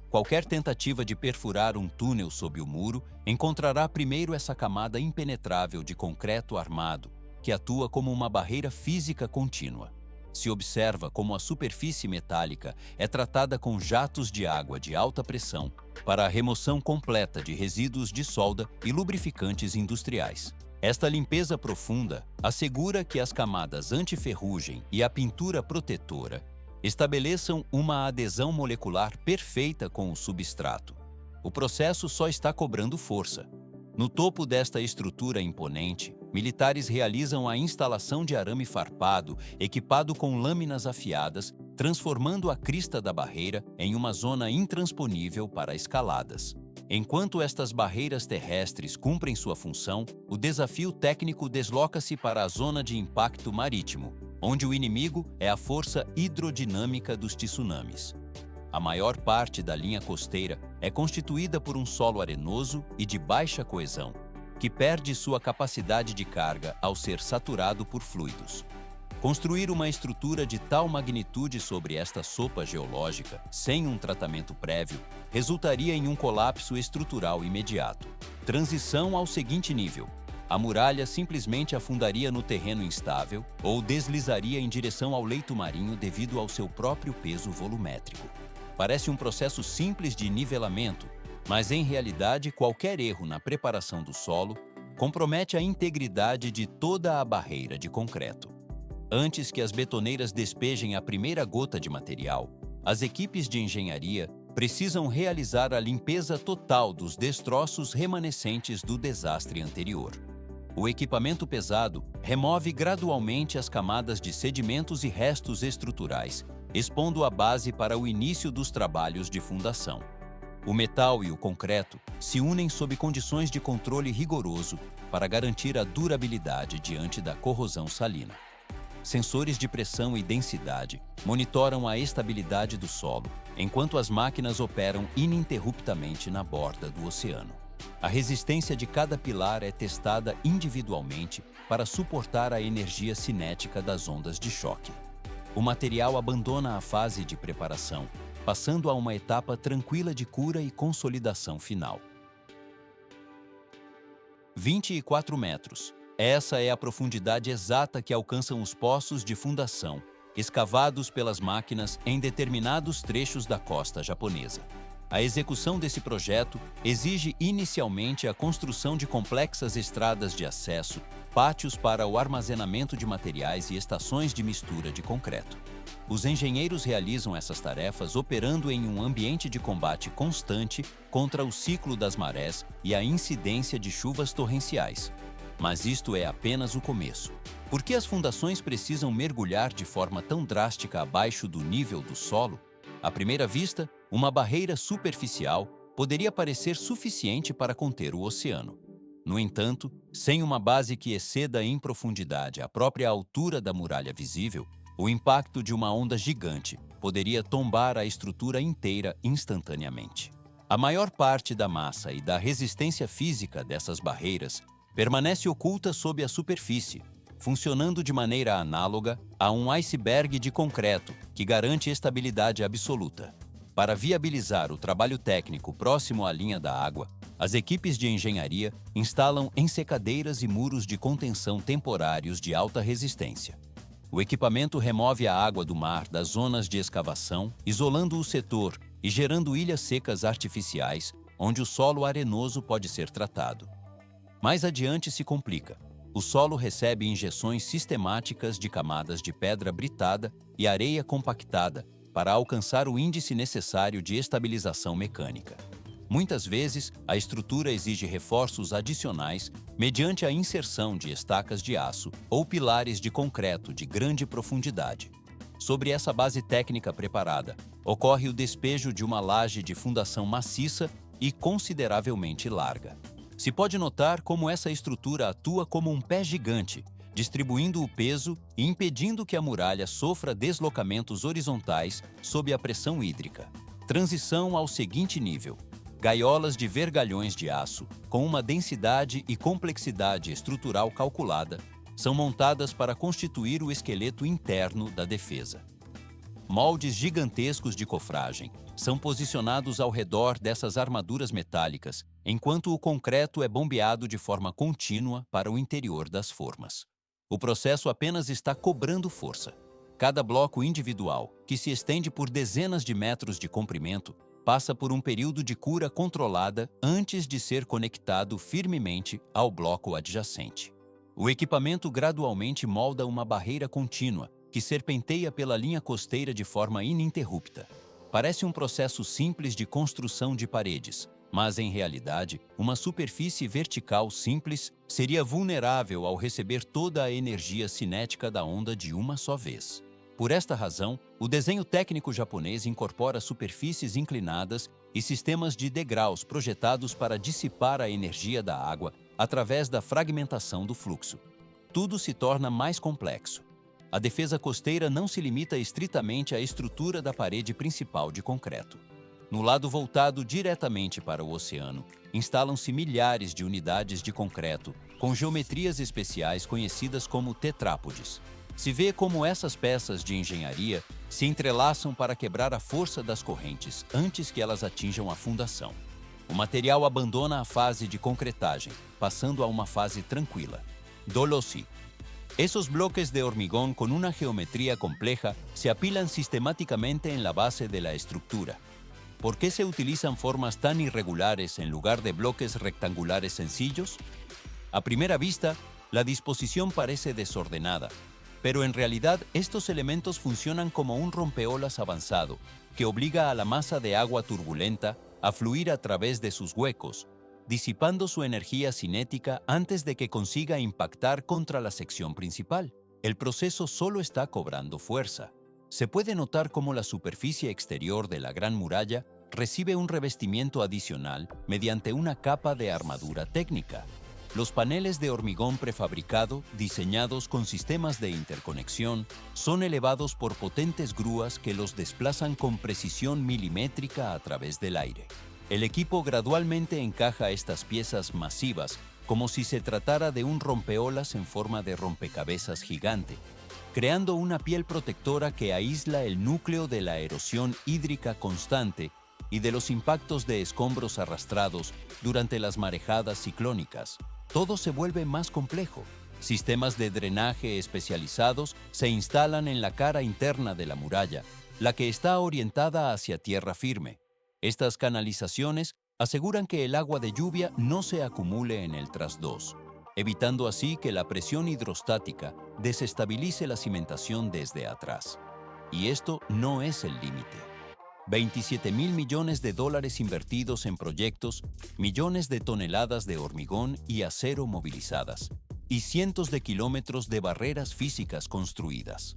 Qualquer tentativa de perfurar um túnel sob o muro encontrará primeiro essa camada impenetrável de concreto armado, que atua como uma barreira física contínua. Se observa como a superfície metálica é tratada com jatos de água de alta pressão para a remoção completa de resíduos de solda e lubrificantes industriais. Esta limpeza profunda assegura que as camadas antiferrugem e a pintura protetora estabeleçam uma adesão molecular perfeita com o substrato. O processo só está cobrando força. No topo desta estrutura imponente, militares realizam a instalação de arame farpado equipado com lâminas afiadas, transformando a crista da barreira em uma zona intransponível para escaladas. Enquanto estas barreiras terrestres cumprem sua função, o desafio técnico desloca-se para a zona de impacto marítimo, onde o inimigo é a força hidrodinâmica dos tsunamis. A maior parte da linha costeira é constituída por um solo arenoso e de baixa coesão, que perde sua capacidade de carga ao ser saturado por fluidos. Construir uma estrutura de tal magnitude sobre esta sopa geológica, sem um tratamento prévio, resultaria em um colapso estrutural imediato. Transição ao seguinte nível: a muralha simplesmente afundaria no terreno instável ou deslizaria em direção ao leito marinho devido ao seu próprio peso volumétrico. Parece um processo simples de nivelamento, mas em realidade qualquer erro na preparação do solo compromete a integridade de toda a barreira de concreto. Antes que as betoneiras despejem a primeira gota de material, as equipes de engenharia precisam realizar a limpeza total dos destroços remanescentes do desastre anterior. O equipamento pesado remove gradualmente as camadas de sedimentos e restos estruturais, expondo a base para o início dos trabalhos de fundação. O metal e o concreto se unem sob condições de controle rigoroso para garantir a durabilidade diante da corrosão salina. Sensores de pressão e densidade monitoram a estabilidade do solo, enquanto as máquinas operam ininterruptamente na borda do oceano. A resistência de cada pilar é testada individualmente para suportar a energia cinética das ondas de choque. O material abandona a fase de preparação, passando a uma etapa tranquila de cura e consolidação final. 24 metros. Essa é a profundidade exata que alcançam os poços de fundação, escavados pelas máquinas em determinados trechos da costa japonesa. A execução desse projeto exige inicialmente a construção de complexas estradas de acesso, pátios para o armazenamento de materiais e estações de mistura de concreto. Os engenheiros realizam essas tarefas operando em um ambiente de combate constante contra o ciclo das marés e a incidência de chuvas torrenciais. Mas isto é apenas o começo. Por que as fundações precisam mergulhar de forma tão drástica abaixo do nível do solo? À primeira vista, uma barreira superficial poderia parecer suficiente para conter o oceano. No entanto, sem uma base que exceda em profundidade a própria altura da muralha visível, o impacto de uma onda gigante poderia tombar a estrutura inteira instantaneamente. A maior parte da massa e da resistência física dessas barreiras permanece oculta sob a superfície, funcionando de maneira análoga a um iceberg de concreto que garante estabilidade absoluta. Para viabilizar o trabalho técnico próximo à linha da água, as equipes de engenharia instalam ensecadeiras e muros de contenção temporários de alta resistência. O equipamento remove a água do mar das zonas de escavação, isolando o setor e gerando ilhas secas artificiais, onde o solo arenoso pode ser tratado. Mais adiante se complica. O solo recebe injeções sistemáticas de camadas de pedra britada e areia compactada para alcançar o índice necessário de estabilização mecânica. Muitas vezes, a estrutura exige reforços adicionais mediante a inserção de estacas de aço ou pilares de concreto de grande profundidade. Sobre essa base técnica preparada, ocorre o despejo de uma laje de fundação maciça e consideravelmente larga. Se pode notar como essa estrutura atua como um pé gigante, distribuindo o peso e impedindo que a muralha sofra deslocamentos horizontais sob a pressão hídrica. Transição ao seguinte nível: gaiolas de vergalhões de aço, com uma densidade e complexidade estrutural calculada, são montadas para constituir o esqueleto interno da defesa. Moldes gigantescos de cofragem são posicionados ao redor dessas armaduras metálicas, enquanto o concreto é bombeado de forma contínua para o interior das formas. O processo apenas está cobrando força. Cada bloco individual, que se estende por dezenas de metros de comprimento, passa por um período de cura controlada antes de ser conectado firmemente ao bloco adjacente. O equipamento gradualmente molda uma barreira contínua que serpenteia pela linha costeira de forma ininterrupta. Parece um processo simples de construção de paredes, mas em realidade, uma superfície vertical simples seria vulnerável ao receber toda a energia cinética da onda de uma só vez. Por esta razão, o desenho técnico japonês incorpora superfícies inclinadas e sistemas de degraus projetados para dissipar a energia da água através da fragmentação do fluxo. Tudo se torna mais complexo. A defesa costeira não se limita estritamente à estrutura da parede principal de concreto. No lado voltado diretamente para o oceano, instalam-se milhares de unidades de concreto com geometrias especiais conhecidas como tetrápodes. Se vê como essas peças de engenharia se entrelaçam para quebrar a força das correntes antes que elas atinjam a fundação. O material abandona a fase de concretagem, passando a uma fase tranquila. Dolosi. Esos bloques de hormigón con una geometría compleja se apilan sistemáticamente en la base de la estructura. ¿Por qué se utilizan formas tan irregulares en lugar de bloques rectangulares sencillos? A primera vista, la disposición parece desordenada, pero en realidad estos elementos funcionan como un rompeolas avanzado que obliga a la masa de agua turbulenta a fluir a través de sus huecos, disipando su energía cinética antes de que consiga impactar contra la sección principal. El proceso solo está cobrando fuerza. Se puede notar cómo la superficie exterior de la Gran Muralla recibe un revestimiento adicional mediante una capa de armadura técnica. Los paneles de hormigón prefabricado, diseñados con sistemas de interconexión, son elevados por potentes grúas que los desplazan con precisión milimétrica a través del aire. El equipo gradualmente encaja estas piezas masivas como si se tratara de un rompeolas en forma de rompecabezas gigante, creando una piel protectora que aísla el núcleo de la erosión hídrica constante y de los impactos de escombros arrastrados durante las marejadas ciclónicas. Todo se vuelve más complejo. Sistemas de drenaje especializados se instalan en la cara interna de la muralla, la que está orientada hacia tierra firme. Estas canalizaciones aseguran que el agua de lluvia no se acumule en el trasdos, evitando así que la presión hidrostática desestabilice la cimentación desde atrás. Y esto no es el límite. 27.000 millones de dólares invertidos en proyectos, millones de toneladas de hormigón y acero movilizadas, y cientos de kilómetros de barreras físicas construidas.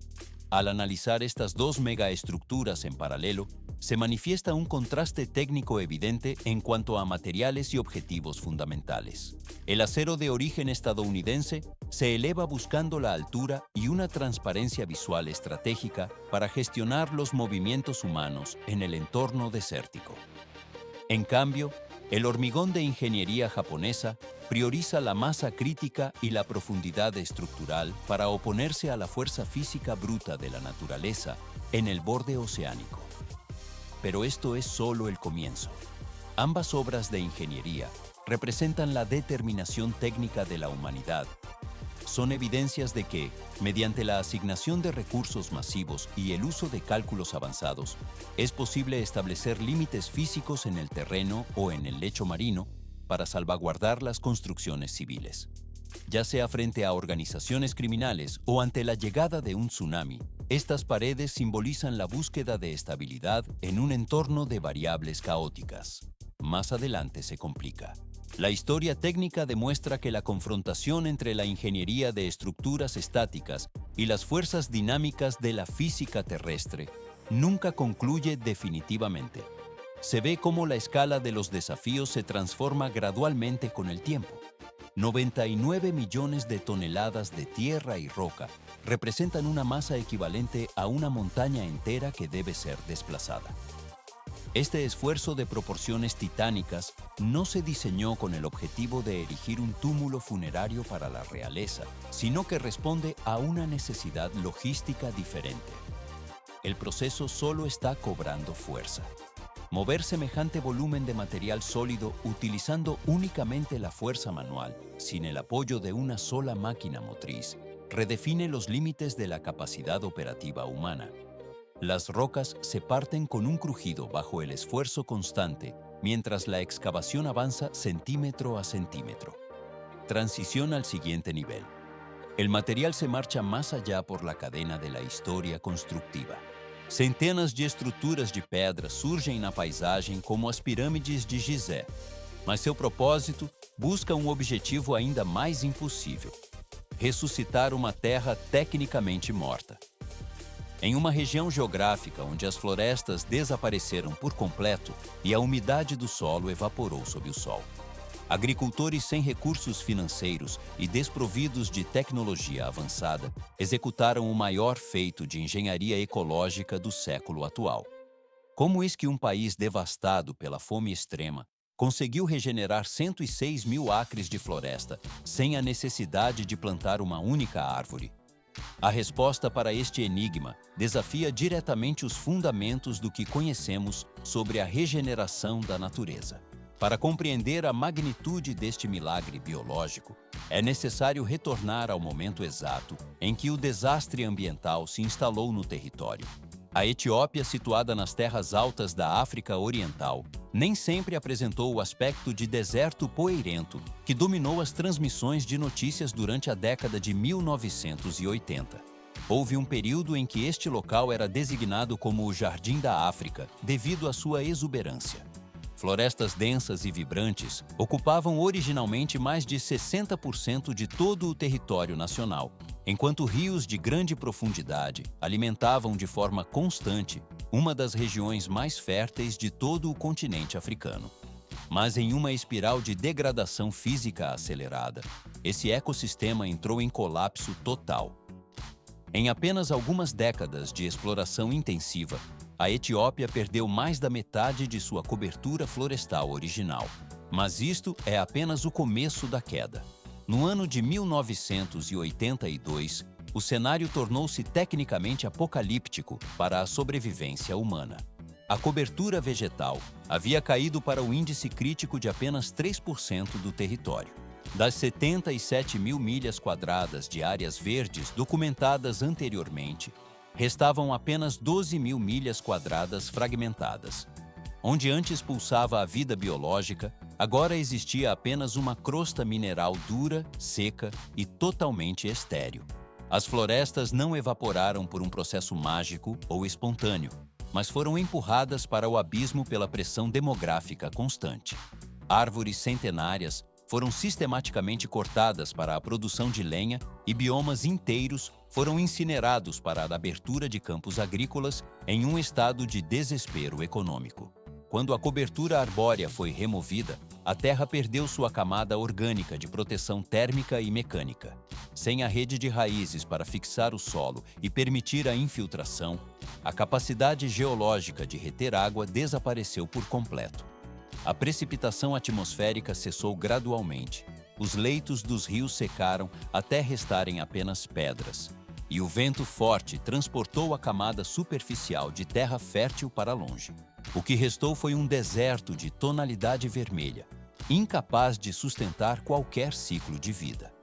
Al analizar estas dos megaestructuras en paralelo, se manifiesta un contraste técnico evidente en cuanto a materiales y objetivos fundamentales. El acero de origen estadounidense se eleva buscando la altura y una transparencia visual estratégica para gestionar los movimientos humanos en el entorno desértico. En cambio, el hormigón de ingeniería japonesa prioriza la masa crítica y la profundidad estructural para oponerse a la fuerza física bruta de la naturaleza en el borde oceánico. Pero esto es solo el comienzo. Ambas obras de ingeniería representan la determinación técnica de la humanidad. Son evidencias de que, mediante la asignación de recursos masivos y el uso de cálculos avanzados, es posible establecer límites físicos en el terreno o en el lecho marino para salvaguardar las construcciones civiles. Ya sea frente a organizaciones criminales o ante la llegada de un tsunami, estas paredes simbolizan la búsqueda de estabilidad en un entorno de variables caóticas. Más adelante se complica. La historia técnica demuestra que la confrontación entre la ingeniería de estructuras estáticas y las fuerzas dinámicas de la física terrestre nunca concluye definitivamente. Se ve cómo la escala de los desafíos se transforma gradualmente con el tiempo. 99 millones de toneladas de tierra y roca representan una masa equivalente a una montaña entera que debe ser desplazada. Este esfuerzo de proporciones titánicas no se diseñó con el objetivo de erigir un túmulo funerario para la realeza, sino que responde a una necesidad logística diferente. El proceso solo está cobrando fuerza. Mover semejante volumen de material sólido utilizando únicamente la fuerza manual, sin el apoyo de una sola máquina motriz, redefine los límites de la capacidad operativa humana. Las rocas se parten con un crujido bajo el esfuerzo constante, mientras la excavación avanza centímetro a centímetro. Transición al siguiente nivel. El material se marcha más allá por la cadena de la historia constructiva. Centenas de estruturas de pedra surgem na paisagem como as pirâmides de Gizé, mas seu propósito busca um objetivo ainda mais impossível: ressuscitar uma terra tecnicamente morta. Em uma região geográfica onde as florestas desapareceram por completo e a umidade do solo evaporou sob o sol. Agricultores sem recursos financeiros e desprovidos de tecnologia avançada executaram o maior feito de engenharia ecológica do século atual. Como é que um país devastado pela fome extrema conseguiu regenerar 106 mil acres de floresta sem a necessidade de plantar uma única árvore? A resposta para este enigma desafia diretamente os fundamentos do que conhecemos sobre a regeneração da natureza. Para compreender a magnitude deste milagre biológico, é necessário retornar ao momento exato em que o desastre ambiental se instalou no território. A Etiópia, situada nas terras altas da África Oriental, nem sempre apresentou o aspecto de deserto poeirento que dominou as transmissões de notícias durante a década de 1980. Houve um período em que este local era designado como o Jardim da África, devido à sua exuberância. Florestas densas e vibrantes ocupavam originalmente mais de 60% de todo o território nacional, enquanto rios de grande profundidade alimentavam de forma constante uma das regiões mais férteis de todo o continente africano. Mas em uma espiral de degradação física acelerada, esse ecossistema entrou em colapso total. Em apenas algumas décadas de exploração intensiva, a Etiópia perdeu mais da metade de sua cobertura florestal original. Mas isto é apenas o começo da queda. No ano de 1982, o cenário tornou-se tecnicamente apocalíptico para a sobrevivência humana. A cobertura vegetal havia caído para o índice crítico de apenas 3% do território. Das 77 mil milhas quadradas de áreas verdes documentadas anteriormente, restavam apenas 12 mil milhas quadradas fragmentadas. Onde antes pulsava a vida biológica, agora existia apenas uma crosta mineral dura, seca e totalmente estéril. As florestas não evaporaram por um processo mágico ou espontâneo, mas foram empurradas para o abismo pela pressão demográfica constante. Árvores centenárias foram sistematicamente cortadas para a produção de lenha e biomas inteiros foram incinerados para a abertura de campos agrícolas em um estado de desespero econômico. Quando a cobertura arbórea foi removida, a terra perdeu sua camada orgânica de proteção térmica e mecânica. Sem a rede de raízes para fixar o solo e permitir a infiltração, a capacidade geológica de reter água desapareceu por completo. A precipitação atmosférica cessou gradualmente. Os leitos dos rios secaram até restarem apenas pedras. E o vento forte transportou a camada superficial de terra fértil para longe. O que restou foi um deserto de tonalidade vermelha, incapaz de sustentar qualquer ciclo de vida.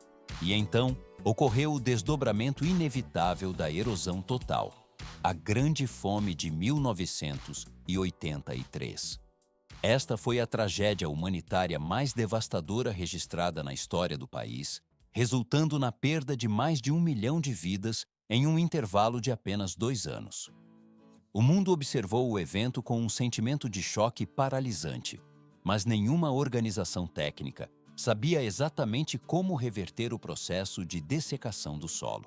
E então, ocorreu o desdobramento inevitável da erosão total, a Grande Fome de 1983. Esta foi a tragédia humanitária mais devastadora registrada na história do país, resultando na perda de mais de 1 milhão de vidas em um intervalo de apenas 2 anos. O mundo observou o evento com um sentimento de choque paralisante, mas nenhuma organização técnica sabia exatamente como reverter o processo de dessecação do solo.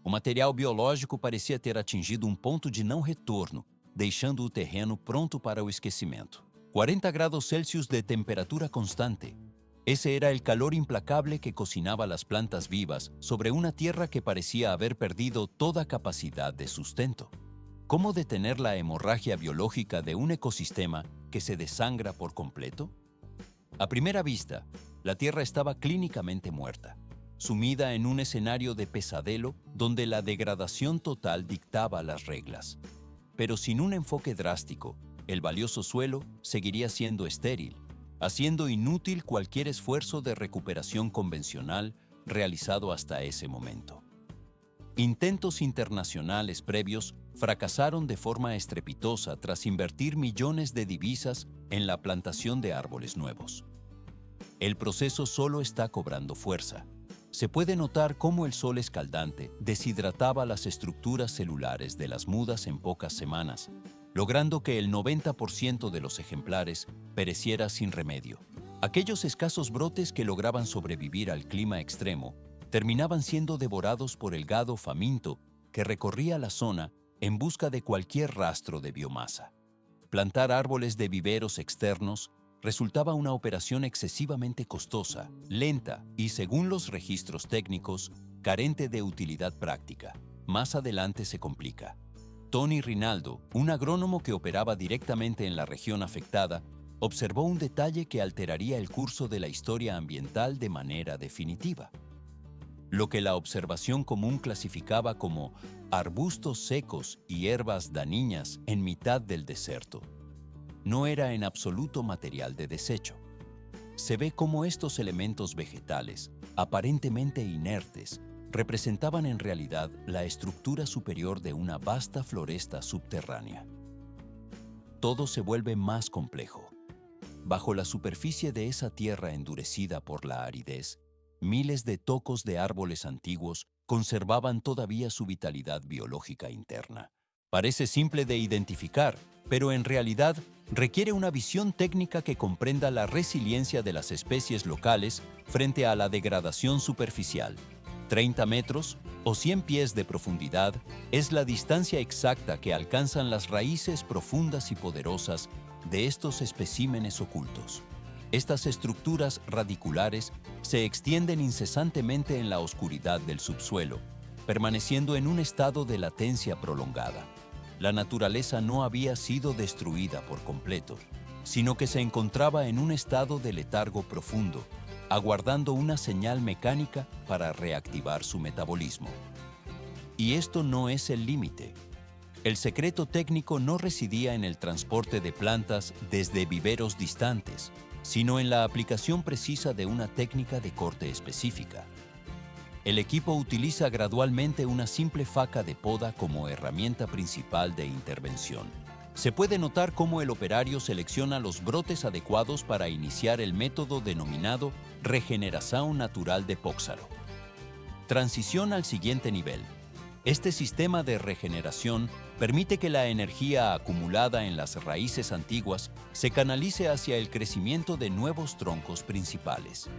O material biológico parecia ter atingido um ponto de não retorno, deixando o terreno pronto para o esquecimento. 40 grados Celsius de temperatura constante. Ese era el calor implacable que cocinaba las plantas vivas sobre una tierra que parecía haber perdido toda capacidad de sustento. ¿Cómo detener la hemorragia biológica de un ecosistema que se desangra por completo? A primera vista, la Tierra estaba clínicamente muerta, sumida en un escenario de pesadelo donde la degradación total dictaba las reglas. Pero sin un enfoque drástico, el valioso suelo seguiría siendo estéril, haciendo inútil cualquier esfuerzo de recuperación convencional realizado hasta ese momento. Intentos internacionales previos fracasaron de forma estrepitosa tras invertir millones de divisas en la plantación de árboles nuevos. El proceso solo está cobrando fuerza. Se puede notar cómo el sol escaldante deshidrataba las estructuras celulares de las mudas en pocas semanas, logrando que el 90% de los ejemplares pereciera sin remedio. Aquellos escasos brotes que lograban sobrevivir al clima extremo terminaban siendo devorados por el gado faminto que recorría la zona en busca de cualquier rastro de biomasa. Plantar árboles de viveros externos resultaba una operación excesivamente costosa, lenta y, según los registros técnicos, carente de utilidad práctica. Más adelante se complica. Tony Rinaldo, un agrónomo que operaba directamente en la región afectada, observó un detalle que alteraría el curso de la historia ambiental de manera definitiva. Lo que la observación común clasificaba como arbustos secos y hierbas dañinas en mitad del desierto no era en absoluto material de desecho. Se ve cómo estos elementos vegetales, aparentemente inertes, representaban en realidad la estructura superior de una vasta floresta subterránea. Todo se vuelve más complejo. Bajo la superficie de esa tierra endurecida por la aridez, miles de tocos de árboles antiguos conservaban todavía su vitalidad biológica interna. Parece simple de identificar, pero en realidad requiere una visión técnica que comprenda la resiliencia de las especies locales frente a la degradación superficial. 30 metros o 100 pies de profundidad es la distancia exacta que alcanzan las raíces profundas y poderosas de estos especímenes ocultos. Estas estructuras radiculares se extienden incesantemente en la oscuridad del subsuelo, permaneciendo en un estado de latencia prolongada. La naturaleza no había sido destruida por completo, sino que se encontraba en un estado de letargo profundo, aguardando una señal mecánica para reactivar su metabolismo. Y esto no es el límite. El secreto técnico no residía en el transporte de plantas desde viveros distantes, sino en la aplicación precisa de una técnica de corte específica. El equipo utiliza gradualmente una simple faca de poda como herramienta principal de intervención. Se puede notar cómo el operario selecciona los brotes adecuados para iniciar el método denominado regeneración natural de Póxaro. Transición al siguiente nivel. Este sistema de regeneración permite que la energía acumulada en las raíces antiguas se canalice hacia el crecimiento de nuevos troncos principales.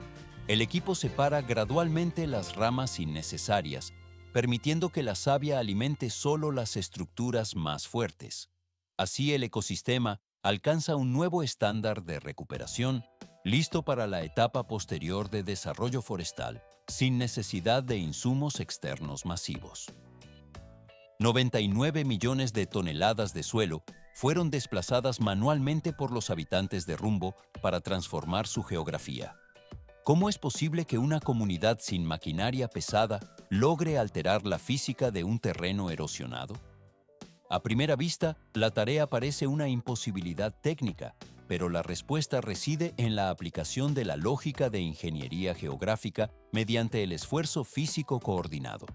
El equipo separa gradualmente las ramas innecesarias, permitiendo que la savia alimente solo las estructuras más fuertes. Así el ecosistema alcanza un nuevo estándar de recuperación, listo para la etapa posterior de desarrollo forestal, sin necesidad de insumos externos masivos. 99 millones de toneladas de suelo fueron desplazadas manualmente por los habitantes de Rumbo para transformar su geografía. ¿Cómo es posible que una comunidad sin maquinaria pesada logre alterar la física de un terreno erosionado? A primera vista, la tarea parece una imposibilidad técnica, pero la respuesta reside en la aplicación de la lógica de ingeniería geográfica mediante el esfuerzo físico coordinado.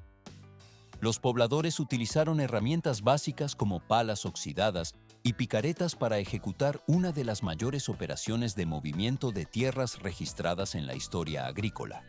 Los pobladores utilizaron herramientas básicas como palas oxidadas y picaretas para ejecutar una de las mayores operaciones de movimiento de tierras registradas en la historia agrícola.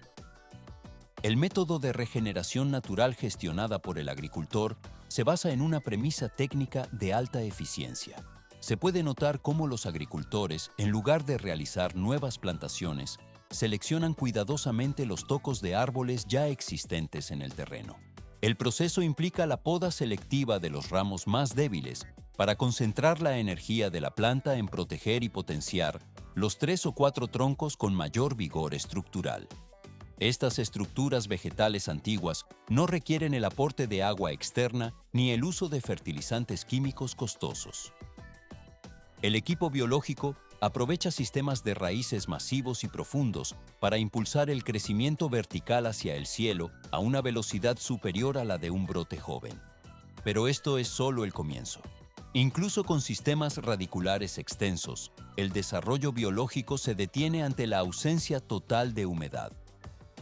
El método de regeneración natural gestionada por el agricultor se basa en una premisa técnica de alta eficiencia. Se puede notar cómo los agricultores, en lugar de realizar nuevas plantaciones, seleccionan cuidadosamente los tocos de árboles ya existentes en el terreno. El proceso implica la poda selectiva de los ramos más débiles para concentrar la energía de la planta en proteger y potenciar los 3 o 4 troncos con mayor vigor estructural. Estas estructuras vegetales antiguas no requieren el aporte de agua externa ni el uso de fertilizantes químicos costosos. El equipo biológico aprovecha sistemas de raíces masivos y profundos para impulsar el crecimiento vertical hacia el cielo a una velocidad superior a la de un brote joven. Pero esto es solo el comienzo. Incluso con sistemas radiculares extensos, el desarrollo biológico se detiene ante la ausencia total de humedad.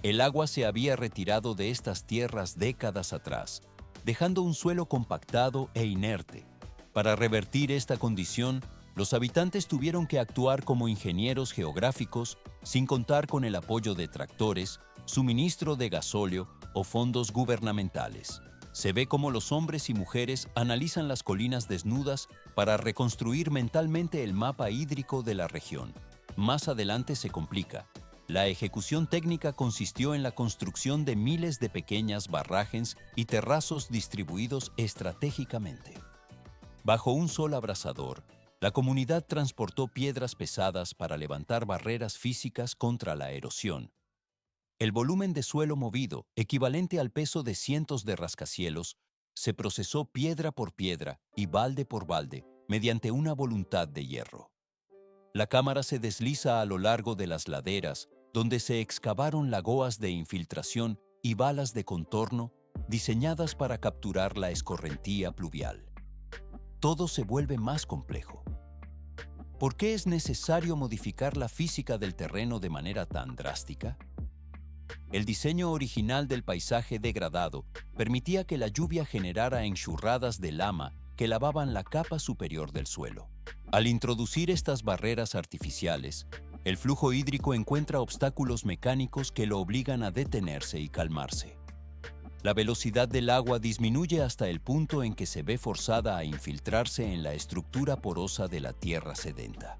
El agua se había retirado de estas tierras décadas atrás, dejando un suelo compactado e inerte. Para revertir esta condición, los habitantes tuvieron que actuar como ingenieros geográficos sin contar con el apoyo de tractores, suministro de gasóleo o fondos gubernamentales. Se ve cómo los hombres y mujeres analizan las colinas desnudas para reconstruir mentalmente el mapa hídrico de la región. Más adelante se complica. La ejecución técnica consistió en la construcción de miles de pequeñas barrajes y terrazos distribuidos estratégicamente. Bajo un sol abrasador, la comunidad transportó piedras pesadas para levantar barreras físicas contra la erosión. El volumen de suelo movido, equivalente al peso de cientos de rascacielos, se procesó piedra por piedra y balde por balde mediante una voluntad de hierro. La cámara se desliza a lo largo de las laderas, donde se excavaron lagoas de infiltración y balas de contorno diseñadas para capturar la escorrentía pluvial. Todo se vuelve más complejo. ¿Por qué es necesario modificar la física del terreno de manera tan drástica? El diseño original del paisaje degradado permitía que la lluvia generara enxurradas de lama que lavaban la capa superior del suelo. Al introducir estas barreras artificiales, el flujo hídrico encuentra obstáculos mecánicos que lo obligan a detenerse y calmarse. La velocidad del agua disminuye hasta el punto en que se ve forzada a infiltrarse en la estructura porosa de la tierra sedenta.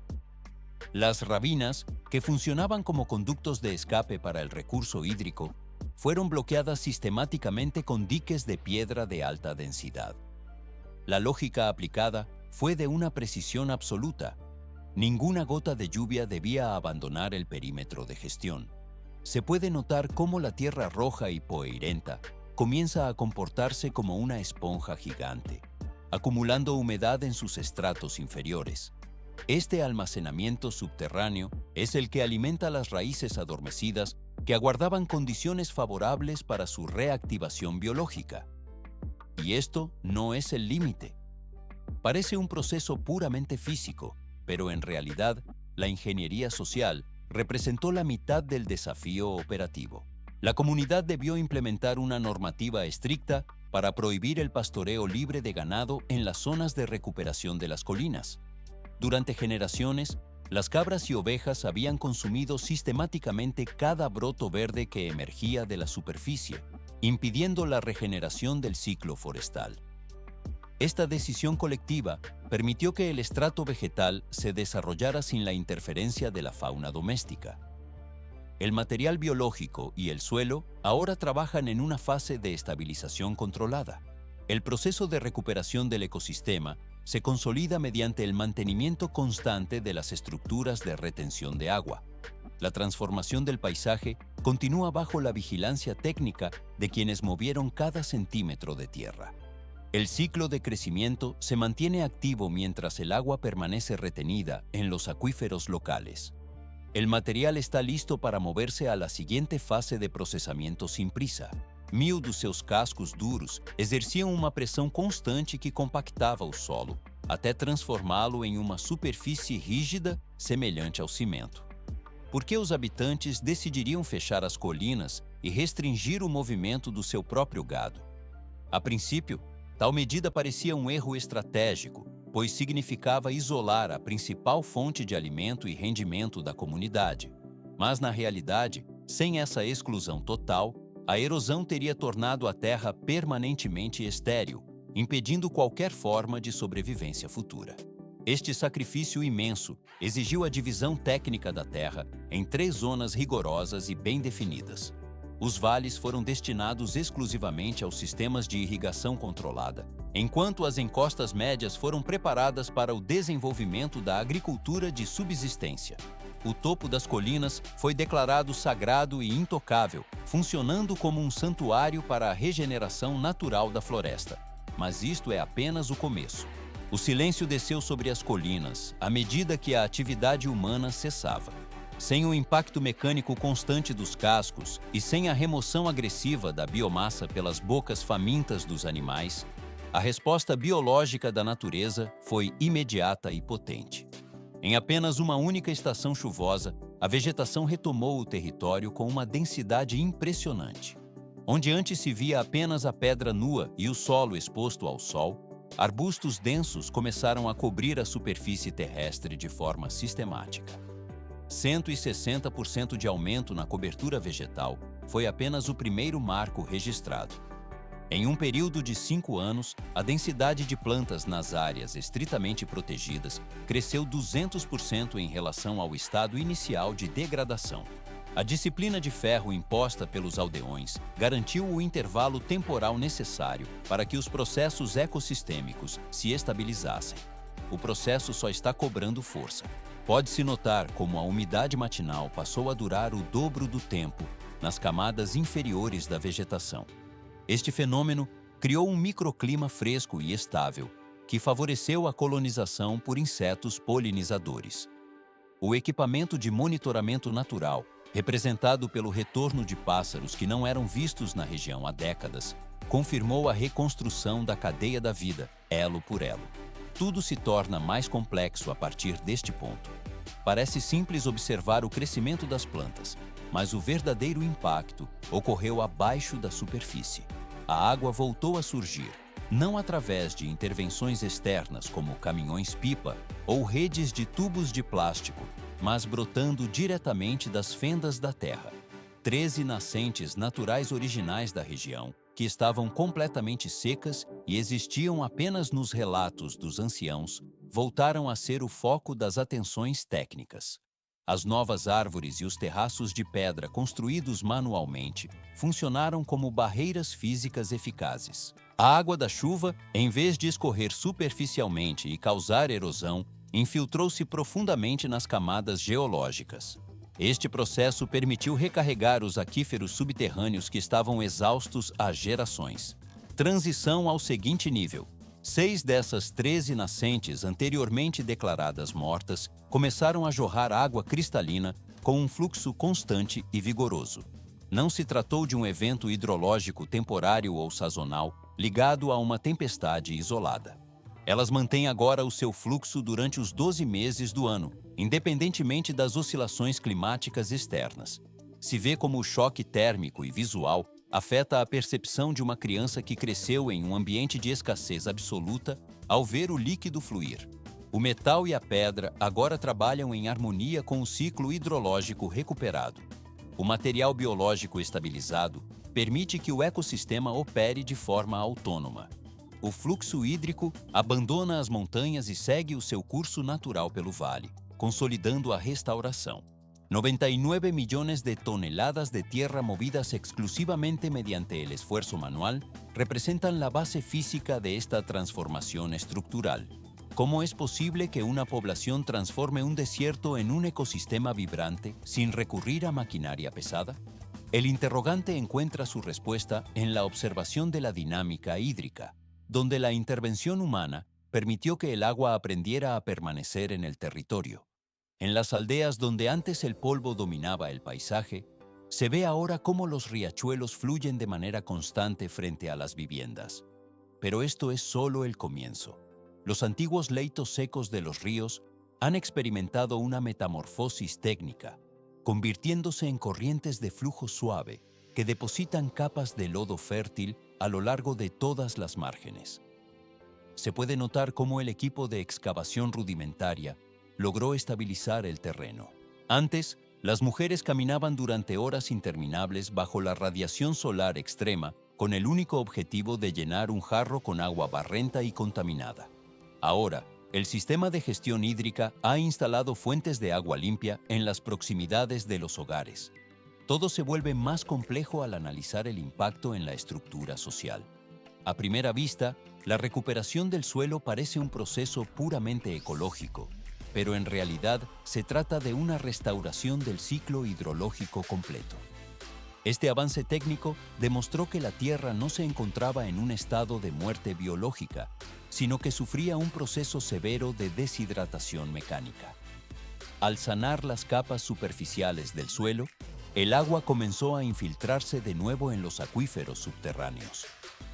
Las rabinas, que funcionaban como conductos de escape para el recurso hídrico, fueron bloqueadas sistemáticamente con diques de piedra de alta densidad. La lógica aplicada fue de una precisión absoluta. Ninguna gota de lluvia debía abandonar el perímetro de gestión. Se puede notar cómo la tierra roja y poeirenta comienza a comportarse como una esponja gigante, acumulando humedad en sus estratos inferiores. Este almacenamiento subterráneo es el que alimenta las raíces adormecidas que aguardaban condiciones favorables para su reactivación biológica. Y esto no es el límite. Parece un proceso puramente físico, pero en realidad, la ingeniería social representó la mitad del desafío operativo. La comunidad debió implementar una normativa estricta para prohibir el pastoreo libre de ganado en las zonas de recuperación de las colinas. Durante generaciones, las cabras y ovejas habían consumido sistemáticamente cada broto verde que emergía de la superficie, impidiendo la regeneración del ciclo forestal. Esta decisión colectiva permitió que el estrato vegetal se desarrollara sin la interferencia de la fauna doméstica. El material biológico y el suelo ahora trabajan en una fase de estabilización controlada. El proceso de recuperación del ecosistema se consolida mediante el mantenimiento constante de las estructuras de retención de agua. La transformación del paisaje continúa bajo la vigilancia técnica de quienes movieron cada centímetro de tierra. El ciclo de crecimiento se mantiene activo mientras el agua permanece retenida en los acuíferos locales. El material está listo para moverse a la siguiente fase de processamento sem prisa. 1000 dos seus cascos duros exerciam uma pressão constante que compactava o solo, até transformá-lo em uma superfície rígida semelhante ao cimento. Por que os habitantes decidiriam fechar as colinas e restringir o movimento do seu próprio gado? A princípio, tal medida parecia um erro estratégico, pois significava isolar a principal fonte de alimento e rendimento da comunidade. Mas, na realidade, sem essa exclusão total, a erosão teria tornado a terra permanentemente estéril, impedindo qualquer forma de sobrevivência futura. Este sacrifício imenso exigiu a divisão técnica da terra em 3 zonas rigorosas e bem definidas. Os vales foram destinados exclusivamente aos sistemas de irrigação controlada, enquanto as encostas médias foram preparadas para o desenvolvimento da agricultura de subsistência. O topo das colinas foi declarado sagrado e intocável, funcionando como um santuário para a regeneração natural da floresta. Mas isto é apenas o começo. O silêncio desceu sobre as colinas à medida que a atividade humana cessava. Sem o impacto mecânico constante dos cascos e sem a remoção agressiva da biomassa pelas bocas famintas dos animais, a resposta biológica da natureza foi imediata e potente. Em apenas uma única estação chuvosa, a vegetação retomou o território com uma densidade impressionante. Onde antes se via apenas a pedra nua e o solo exposto ao sol, arbustos densos começaram a cobrir a superfície terrestre de forma sistemática. 160% de aumento na cobertura vegetal foi apenas o primeiro marco registrado. Em um período de 5 anos, a densidade de plantas nas áreas estritamente protegidas cresceu 200% em relação ao estado inicial de degradação. A disciplina de ferro imposta pelos aldeões garantiu o intervalo temporal necessário para que os processos ecossistêmicos se estabilizassem. O processo só está cobrando força. Pode-se notar como a umidade matinal passou a durar o dobro do tempo nas camadas inferiores da vegetação. Este fenômeno criou um microclima fresco e estável, que favoreceu a colonização por insetos polinizadores. O equipamento de monitoramento natural, representado pelo retorno de pássaros que não eram vistos na região há décadas, confirmou a reconstrução da cadeia da vida, elo por elo. Tudo se torna mais complexo a partir deste ponto. Parece simples observar o crescimento das plantas, mas o verdadeiro impacto ocorreu abaixo da superfície. A água voltou a surgir, não através de intervenções externas como caminhões-pipa ou redes de tubos de plástico, mas brotando diretamente das fendas da terra. 13 nascentes naturais originais da região, que estavam completamente secas e existiam apenas nos relatos dos anciãos, voltaram a ser o foco das atenções técnicas. As novas árvores e os terraços de pedra construídos manualmente funcionaram como barreiras físicas eficazes. A água da chuva, em vez de escorrer superficialmente e causar erosão, infiltrou-se profundamente nas camadas geológicas. Este processo permitiu recarregar os aquíferos subterrâneos que estavam exaustos há gerações. Transição ao seguinte nível. 6 dessas 13 nascentes anteriormente declaradas mortas começaram a jorrar água cristalina com um fluxo constante e vigoroso. Não se tratou de um evento hidrológico temporário ou sazonal ligado a uma tempestade isolada. Elas mantêm agora o seu fluxo durante os 12 meses do ano, independentemente das oscilações climáticas externas. Se vê como o choque térmico e visual afeta a percepção de uma criança que cresceu em um ambiente de escassez absoluta ao ver o líquido fluir. O metal e a pedra agora trabalham em harmonia com o ciclo hidrológico recuperado. O material biológico estabilizado permite que o ecossistema opere de forma autônoma. O fluxo hídrico abandona as montanhas e segue o seu curso natural pelo vale, consolidando a restauração. 99 millones de toneladas de tierra movidas exclusivamente mediante el esfuerzo manual representan la base física de esta transformación estructural. ¿Cómo es posible que una población transforme un desierto en un ecosistema vibrante sin recurrir a maquinaria pesada? El interrogante encuentra su respuesta en la observación de la dinámica hídrica, donde la intervención humana permitió que el agua aprendiera a permanecer en el territorio. En las aldeas donde antes el polvo dominaba el paisaje, se ve ahora cómo los riachuelos fluyen de manera constante frente a las viviendas. Pero esto es solo el comienzo. Los antiguos leitos secos de los ríos han experimentado una metamorfosis técnica, convirtiéndose en corrientes de flujo suave que depositan capas de lodo fértil a lo largo de todas las márgenes. Se puede notar cómo el equipo de excavación rudimentaria logró estabilizar el terreno. Antes, las mujeres caminaban durante horas interminables bajo la radiación solar extrema con el único objetivo de llenar un jarro con agua barrenta y contaminada. Ahora, el sistema de gestión hídrica ha instalado fuentes de agua limpia en las proximidades de los hogares. Todo se vuelve más complejo al analizar el impacto en la estructura social. A primera vista, la recuperación del suelo parece un proceso puramente ecológico, pero en realidad se trata de una restauración del ciclo hidrológico completo. Este avance técnico demostró que la Tierra no se encontraba en un estado de muerte biológica, sino que sufría un proceso severo de deshidratación mecánica. Al sanar las capas superficiales del suelo, el agua comenzó a infiltrarse de nuevo en los acuíferos subterráneos.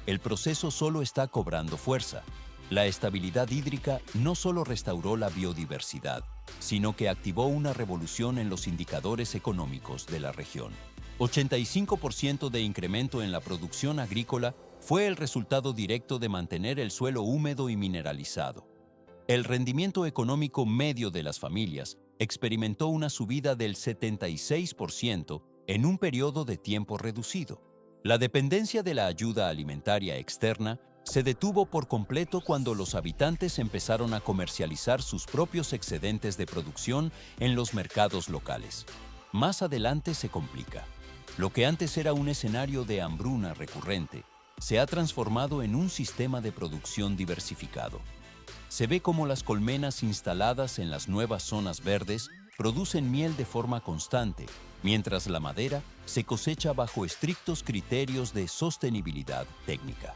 El proceso solo está cobrando fuerza. La estabilidad hídrica no solo restauró la biodiversidad, sino que activó una revolución en los indicadores económicos de la región. 85% de incremento en la producción agrícola fue el resultado directo de mantener el suelo húmedo y mineralizado. El rendimiento económico medio de las familias experimentó una subida del 76% en un periodo de tiempo reducido. La dependencia de la ayuda alimentaria externa se detuvo por completo cuando los habitantes empezaron a comercializar sus propios excedentes de producción en los mercados locales. Más adelante se complica. Lo que antes era un escenario de hambruna recurrente, se ha transformado en un sistema de producción diversificado. Se ve como las colmenas instaladas en las nuevas zonas verdes producen miel de forma constante, mientras la madera se cosecha bajo estrictos criterios de sostenibilidad técnica.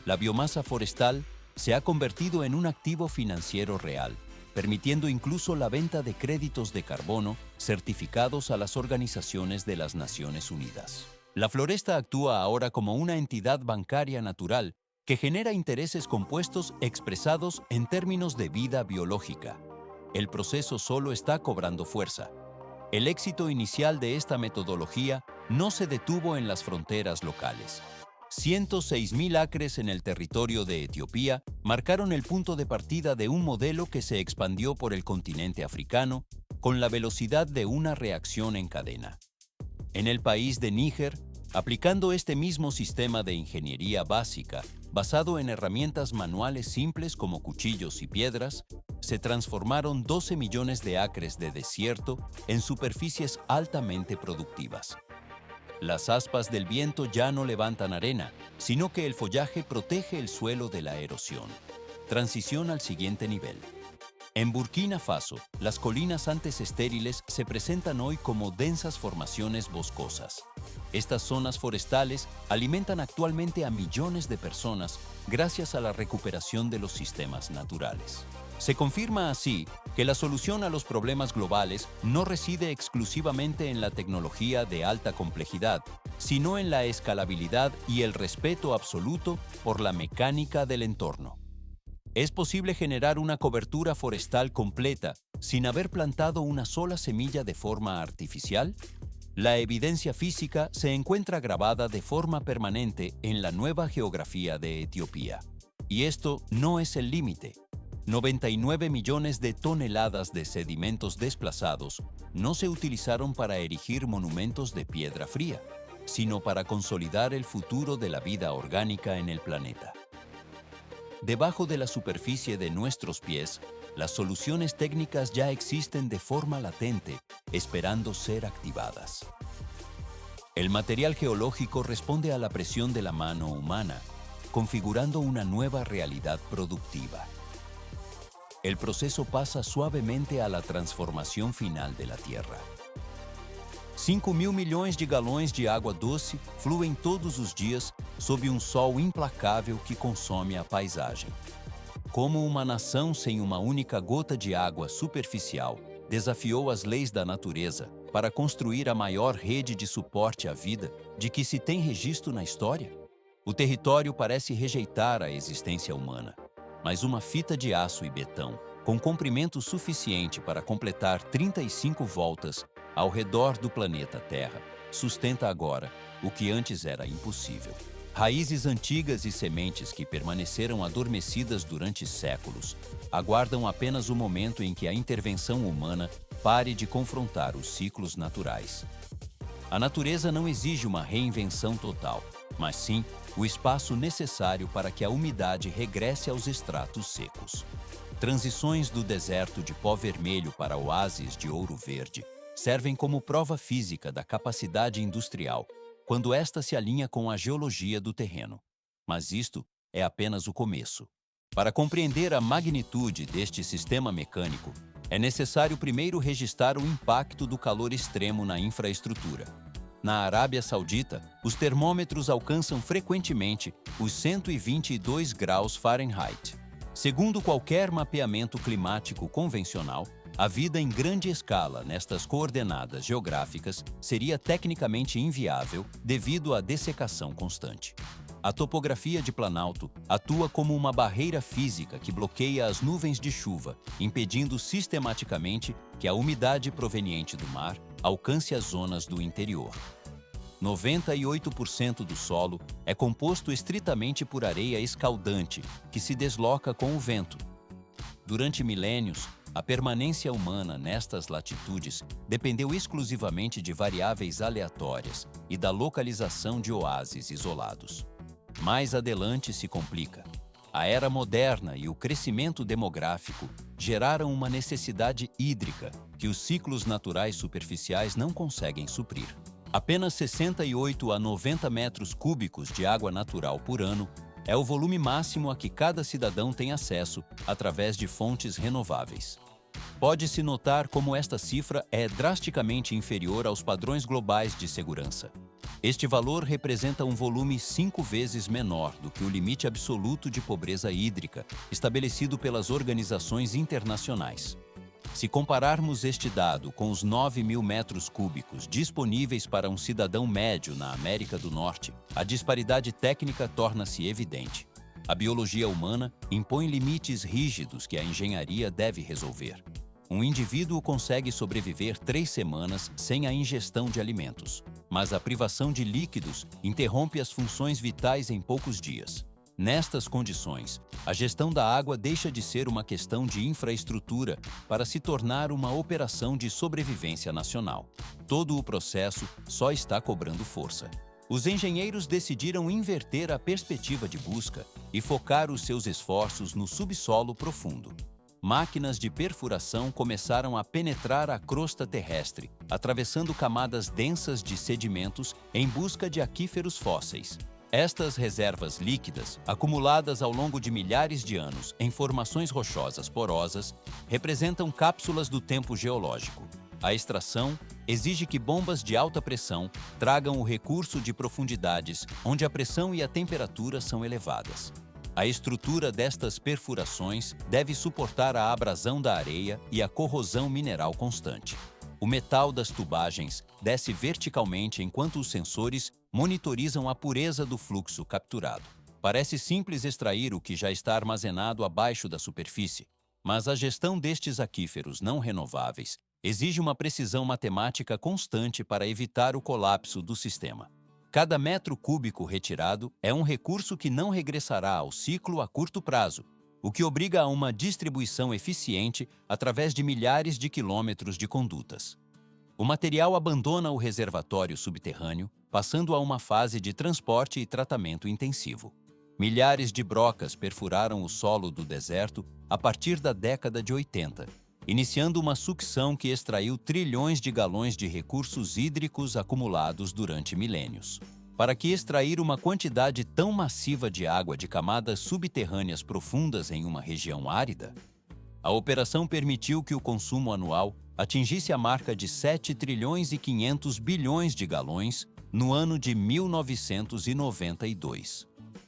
La biomasa forestal se ha convertido en un activo financiero real, permitiendo incluso la venta de créditos de carbono certificados a las organizaciones de las Naciones Unidas. La floresta actúa ahora como una entidad bancaria natural que genera intereses compuestos expresados en términos de vida biológica. El proceso solo está cobrando fuerza. El éxito inicial de esta metodología no se detuvo en las fronteras locales. 106.000 acres en el territorio de Etiopía marcaron el punto de partida de un modelo que se expandió por el continente africano con la velocidad de una reacción en cadena. En el país de Níger, aplicando este mismo sistema de ingeniería básica, basado en herramientas manuales simples como cuchillos y piedras, se transformaron 12 millones de acres de desierto en superficies altamente productivas. Las aspas del viento ya no levantan arena, sino que el follaje protege el suelo de la erosión. Transición al siguiente nivel. En Burkina Faso, las colinas antes estériles se presentan hoy como densas formaciones boscosas. Estas zonas forestales alimentan actualmente a millones de personas gracias a la recuperación de los sistemas naturales. Se confirma así que la solución a los problemas globales no reside exclusivamente en la tecnología de alta complejidad, sino en la escalabilidad y el respeto absoluto por la mecánica del entorno. ¿Es posible generar una cobertura forestal completa sin haber plantado una sola semilla de forma artificial? La evidencia física se encuentra grabada de forma permanente en la nueva geografía de Etiopía. Y esto no es el límite. 99 millones de toneladas de sedimentos desplazados no se utilizaron para erigir monumentos de piedra fría, sino para consolidar el futuro de la vida orgánica en el planeta. Debajo de la superficie de nuestros pies, las soluciones técnicas ya existen de forma latente, esperando ser activadas. El material geológico responde a la presión de la mano humana, configurando una nueva realidad productiva. El proceso pasa suavemente a la transformación final de la Tierra. 5.000 milhões de galões de água doce fluem todos os dias sob um sol implacável que consome a paisagem. Como uma nação sem uma única gota de água superficial desafiou as leis da natureza para construir a maior rede de suporte à vida de que se tem registro na história? O território parece rejeitar a existência humana, mas uma fita de aço e betão, com comprimento suficiente para completar 35 voltas ao redor do planeta Terra, sustenta agora o que antes era impossível. Raízes antigas e sementes que permaneceram adormecidas durante séculos aguardam apenas o momento em que a intervenção humana pare de confrontar os ciclos naturais. A natureza não exige uma reinvenção total, mas sim o espaço necessário para que a umidade regresse aos estratos secos. Transições do deserto de pó vermelho para oásis de ouro verde servem como prova física da capacidade industrial, quando esta se alinha com a geologia do terreno. Mas isto é apenas o começo. Para compreender a magnitude deste sistema mecânico, é necessário primeiro registrar o impacto do calor extremo na infraestrutura. Na Arábia Saudita, os termômetros alcançam frequentemente os 122 graus Fahrenheit. Segundo qualquer mapeamento climático convencional, a vida em grande escala nestas coordenadas geográficas seria tecnicamente inviável devido à dessecação constante. A topografia de Planalto atua como uma barreira física que bloqueia as nuvens de chuva, impedindo sistematicamente que a umidade proveniente do mar alcance as zonas do interior. 98% do solo é composto estritamente por areia escaldante, que se desloca com o vento. Durante milênios, a permanência humana nestas latitudes dependeu exclusivamente de variáveis aleatórias e da localização de oásis isolados. Mais adelante se complica. A era moderna e o crescimento demográfico geraram uma necessidade hídrica que os ciclos naturais superficiais não conseguem suprir. Apenas 68 a 90 metros cúbicos de água natural por ano é o volume máximo a que cada cidadão tem acesso através de fontes renováveis. Pode-se notar como esta cifra é drasticamente inferior aos padrões globais de segurança. Este valor representa um volume 5 vezes menor do que o limite absoluto de pobreza hídrica estabelecido pelas organizações internacionais. Se compararmos este dado com os 9.000 metros cúbicos disponíveis para um cidadão médio na América do Norte, a disparidade técnica torna-se evidente. A biologia humana impõe limites rígidos que a engenharia deve resolver. Um indivíduo consegue sobreviver 3 semanas sem a ingestão de alimentos, mas a privação de líquidos interrompe as funções vitais em poucos dias. Nestas condições, a gestão da água deixa de ser uma questão de infraestrutura para se tornar uma operação de sobrevivência nacional. Todo o processo só está cobrando força. Os engenheiros decidiram inverter a perspectiva de busca e focar os seus esforços no subsolo profundo. Máquinas de perfuração começaram a penetrar a crosta terrestre, atravessando camadas densas de sedimentos em busca de aquíferos fósseis. Estas reservas líquidas, acumuladas ao longo de milhares de anos em formações rochosas porosas, representam cápsulas do tempo geológico. A extração exige que bombas de alta pressão tragam o recurso de profundidades onde a pressão e a temperatura são elevadas. A estrutura destas perfurações deve suportar a abrasão da areia e a corrosão mineral constante. O metal das tubagens desce verticalmente enquanto os sensores monitorizam a pureza do fluxo capturado. Parece simples extrair o que já está armazenado abaixo da superfície, mas a gestão destes aquíferos não renováveis exige uma precisão matemática constante para evitar o colapso do sistema. Cada metro cúbico retirado é um recurso que não regressará ao ciclo a curto prazo, o que obriga a uma distribuição eficiente através de milhares de quilômetros de condutas. O material abandona o reservatório subterrâneo, passando a uma fase de transporte e tratamento intensivo. Milhares de brocas perfuraram o solo do deserto a partir da década de 80, iniciando uma sucção que extraiu trilhões de galões de recursos hídricos acumulados durante milênios. Para que extrair uma quantidade tão massiva de água de camadas subterrâneas profundas em uma região árida? A operação permitiu que o consumo anual atingisse a marca de 7 trilhões e 500 bilhões de galões no ano de 1992.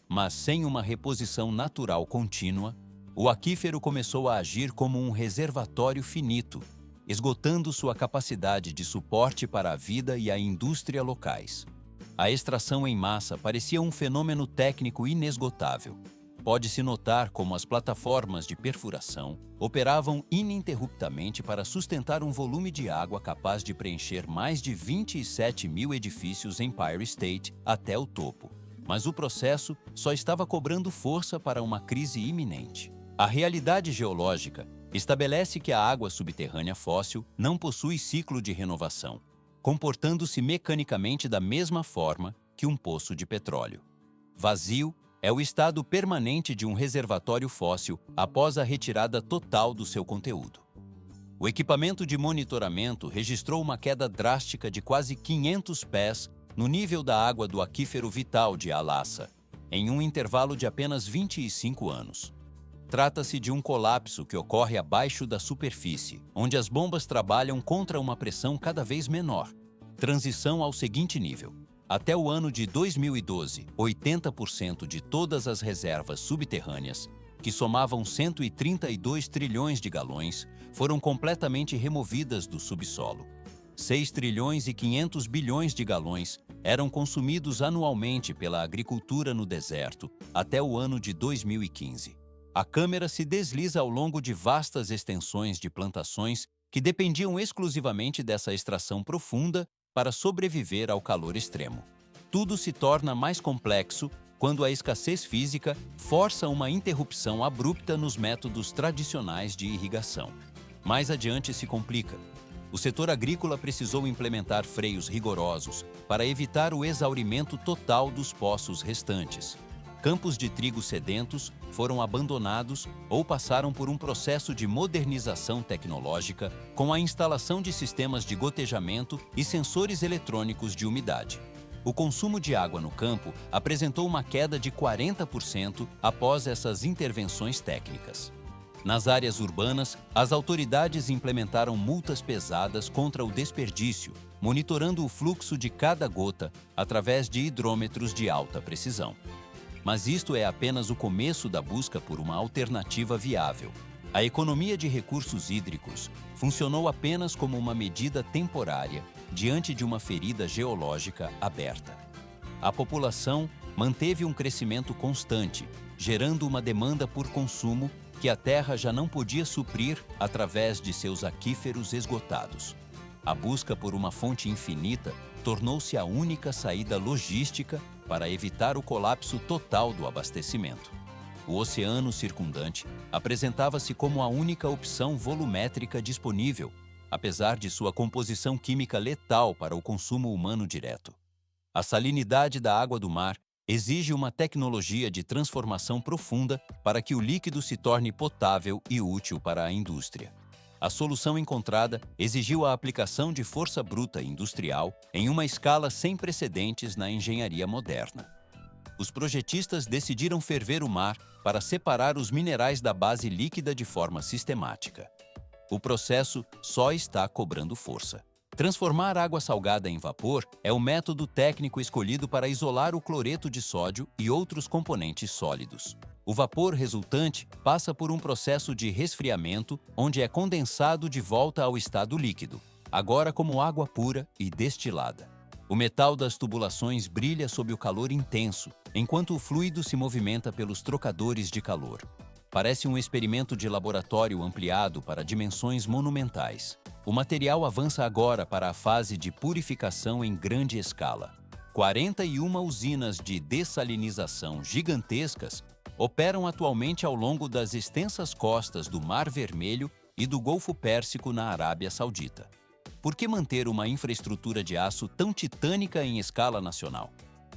Mas sem uma reposição natural contínua, o aquífero começou a agir como um reservatório finito, esgotando sua capacidade de suporte para a vida e a indústria locais. A extração em massa parecia um fenômeno técnico inesgotável. Pode-se notar como as plataformas de perfuração operavam ininterruptamente para sustentar um volume de água capaz de preencher mais de 27 mil edifícios em Empire State até o topo. Mas o processo só estava cobrando força para uma crise iminente. A realidade geológica estabelece que a água subterrânea fóssil não possui ciclo de renovação, comportando-se mecanicamente da mesma forma que um poço de petróleo. Vazio é o estado permanente de um reservatório fóssil após a retirada total do seu conteúdo. O equipamento de monitoramento registrou uma queda drástica de quase 500 pés no nível da água do aquífero vital de Al-Assa, em um intervalo de apenas 25 anos. Trata-se de um colapso que ocorre abaixo da superfície, onde as bombas trabalham contra uma pressão cada vez menor. Transição ao seguinte nível. Até o ano de 2012, 80% de todas as reservas subterrâneas, que somavam 132 trilhões de galões, foram completamente removidas do subsolo. 6 trilhões e 500 bilhões de galões eram consumidos anualmente pela agricultura no deserto até o ano de 2015. A câmera se desliza ao longo de vastas extensões de plantações que dependiam exclusivamente dessa extração profunda para sobreviver ao calor extremo. Tudo se torna mais complexo quando a escassez física força uma interrupção abrupta nos métodos tradicionais de irrigação. Mais adiante se complica. O setor agrícola precisou implementar freios rigorosos para evitar o exaurimento total dos poços restantes. Campos de trigo sedentos foram abandonados ou passaram por um processo de modernização tecnológica com a instalação de sistemas de gotejamento e sensores eletrônicos de umidade. O consumo de água no campo apresentou uma queda de 40% após essas intervenções técnicas. Nas áreas urbanas, as autoridades implementaram multas pesadas contra o desperdício, monitorando o fluxo de cada gota através de hidrômetros de alta precisão. Mas isto é apenas o começo da busca por uma alternativa viável. A economia de recursos hídricos funcionou apenas como uma medida temporária diante de uma ferida geológica aberta. A população manteve um crescimento constante, gerando uma demanda por consumo que a terra já não podia suprir através de seus aquíferos esgotados. A busca por uma fonte infinita tornou-se a única saída logística para evitar o colapso total do abastecimento. O oceano circundante apresentava-se como a única opção volumétrica disponível, apesar de sua composição química letal para o consumo humano direto. A salinidade da água do mar exige uma tecnologia de transformação profunda para que o líquido se torne potável e útil para a indústria. A solução encontrada exigiu a aplicação de força bruta industrial em uma escala sem precedentes na engenharia moderna. Os projetistas decidiram ferver o mar para separar os minerais da base líquida de forma sistemática. O processo só está cobrando força. Transformar água salgada em vapor é o método técnico escolhido para isolar o cloreto de sódio e outros componentes sólidos. O vapor resultante passa por um processo de resfriamento, onde é condensado de volta ao estado líquido, agora como água pura e destilada. O metal das tubulações brilha sob o calor intenso, enquanto o fluido se movimenta pelos trocadores de calor. Parece um experimento de laboratório ampliado para dimensões monumentais. O material avança agora para a fase de purificação em grande escala. 41 usinas de dessalinização gigantescas operam atualmente ao longo das extensas costas do Mar Vermelho e do Golfo Pérsico na Arábia Saudita. Por que manter uma infraestrutura de aço tão titânica em escala nacional?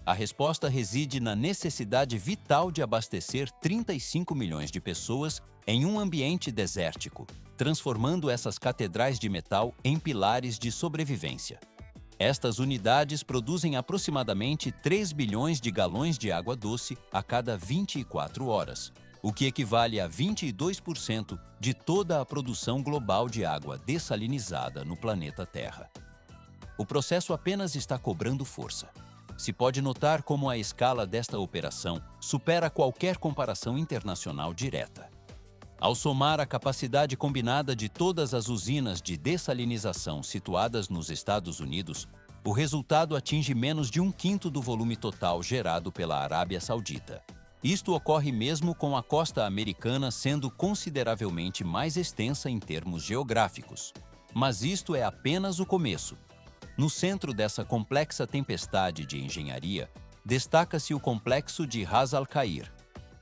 A resposta reside na necessidade vital de abastecer 35 milhões de pessoas em um ambiente desértico, transformando essas catedrais de metal em pilares de sobrevivência. Estas unidades produzem aproximadamente 3 bilhões de galões de água doce a cada 24 horas, o que equivale a 22% de toda a produção global de água dessalinizada no planeta Terra. O processo apenas está cobrando força. Se pode notar como a escala desta operação supera qualquer comparação internacional direta. Ao somar a capacidade combinada de todas as usinas de dessalinização situadas nos Estados Unidos, o resultado atinge menos de 1/5 do volume total gerado pela Arábia Saudita. Isto ocorre mesmo com a costa americana sendo consideravelmente mais extensa em termos geográficos. Mas isto é apenas o começo. No centro dessa complexa tempestade de engenharia, destaca-se o complexo de Ras Al Khair.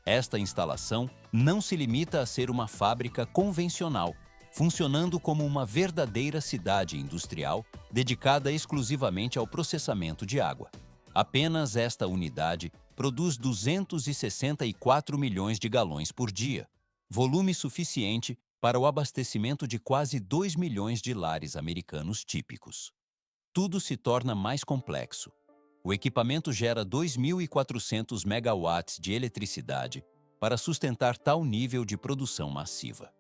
Esta instalação não se limita a ser uma fábrica convencional, funcionando como uma verdadeira cidade industrial dedicada exclusivamente ao processamento de água. Apenas esta unidade produz 264 milhões de galões por dia, volume suficiente para o abastecimento de quase 2 milhões de lares americanos típicos. Tudo se torna mais complexo. O equipamento gera 2.400 megawatts de eletricidade para sustentar tal nível de produção massiva.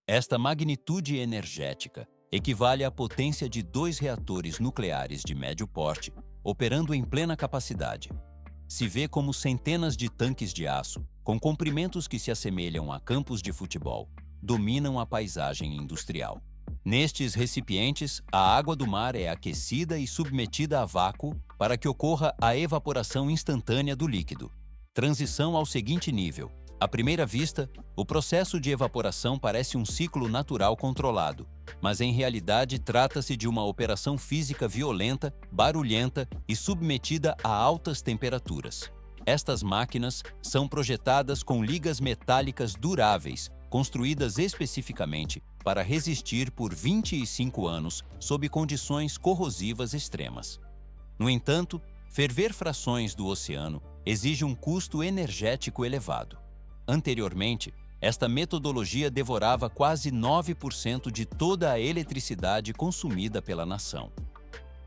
Esta magnitude energética equivale à potência de 2 reatores nucleares de médio porte, operando em plena capacidade. Se vê como centenas de tanques de aço, com comprimentos que se assemelham a campos de futebol, dominam a paisagem industrial. Nestes recipientes, a água do mar é aquecida e submetida a vácuo para que ocorra a evaporação instantânea do líquido. Transição ao seguinte nível. À primeira vista, o processo de evaporação parece um ciclo natural controlado, mas em realidade trata-se de uma operação física violenta, barulhenta e submetida a altas temperaturas. Estas máquinas são projetadas com ligas metálicas duráveis, construídas especificamente para resistir por 25 anos sob condições corrosivas extremas. No entanto, ferver frações do oceano exige um custo energético elevado. Anteriormente, esta metodologia devorava quase 9% de toda a eletricidade consumida pela nação.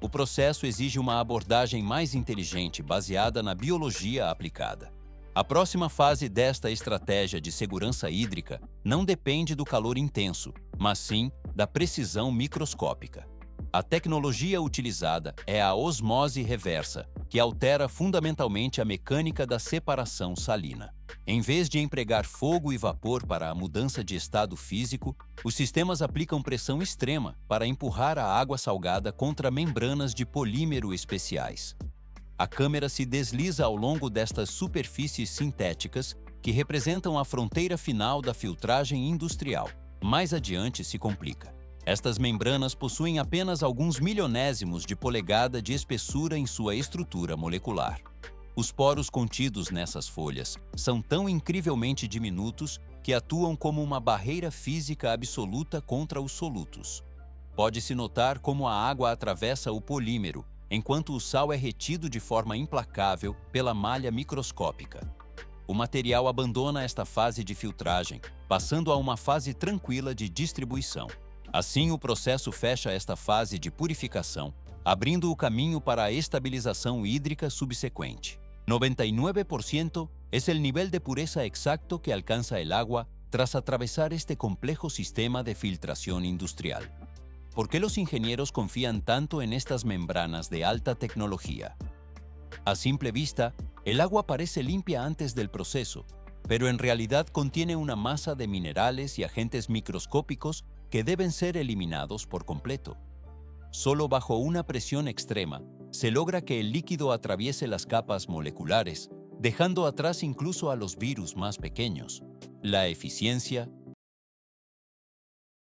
O processo exige uma abordagem mais inteligente baseada na biologia aplicada. A próxima fase desta estratégia de segurança hídrica não depende do calor intenso, mas sim da precisão microscópica. A tecnologia utilizada é a osmose reversa, que altera fundamentalmente a mecânica da separação salina. Em vez de empregar fogo e vapor para a mudança de estado físico, os sistemas aplicam pressão extrema para empurrar a água salgada contra membranas de polímero especiais. A câmera se desliza ao longo destas superfícies sintéticas que representam a fronteira final da filtragem industrial. Mais adiante se complica. Estas membranas possuem apenas alguns milionésimos de polegada de espessura em sua estrutura molecular. Os poros contidos nessas folhas são tão incrivelmente diminutos que atuam como uma barreira física absoluta contra os solutos. Pode-se notar como a água atravessa o polímero, enquanto o sal é retido de forma implacável pela malha microscópica. O material abandona esta fase de filtragem, passando a uma fase tranquila de distribuição. Assim, o processo fecha esta fase de purificação, abrindo o caminho para a estabilização hídrica subsequente. 99% es el nivel de pureza exacto que alcanza el agua tras atravesar este complejo sistema de filtración industrial. ¿Por qué los ingenieros confían tanto en estas membranas de alta tecnología? A simple vista, el agua parece limpia antes del proceso, pero en realidad contiene una masa de minerales y agentes microscópicos que deben ser eliminados por completo. Solo bajo una presión extrema se logra que el líquido atraviese las capas moleculares, dejando atrás incluso a los virus más pequeños. La eficiencia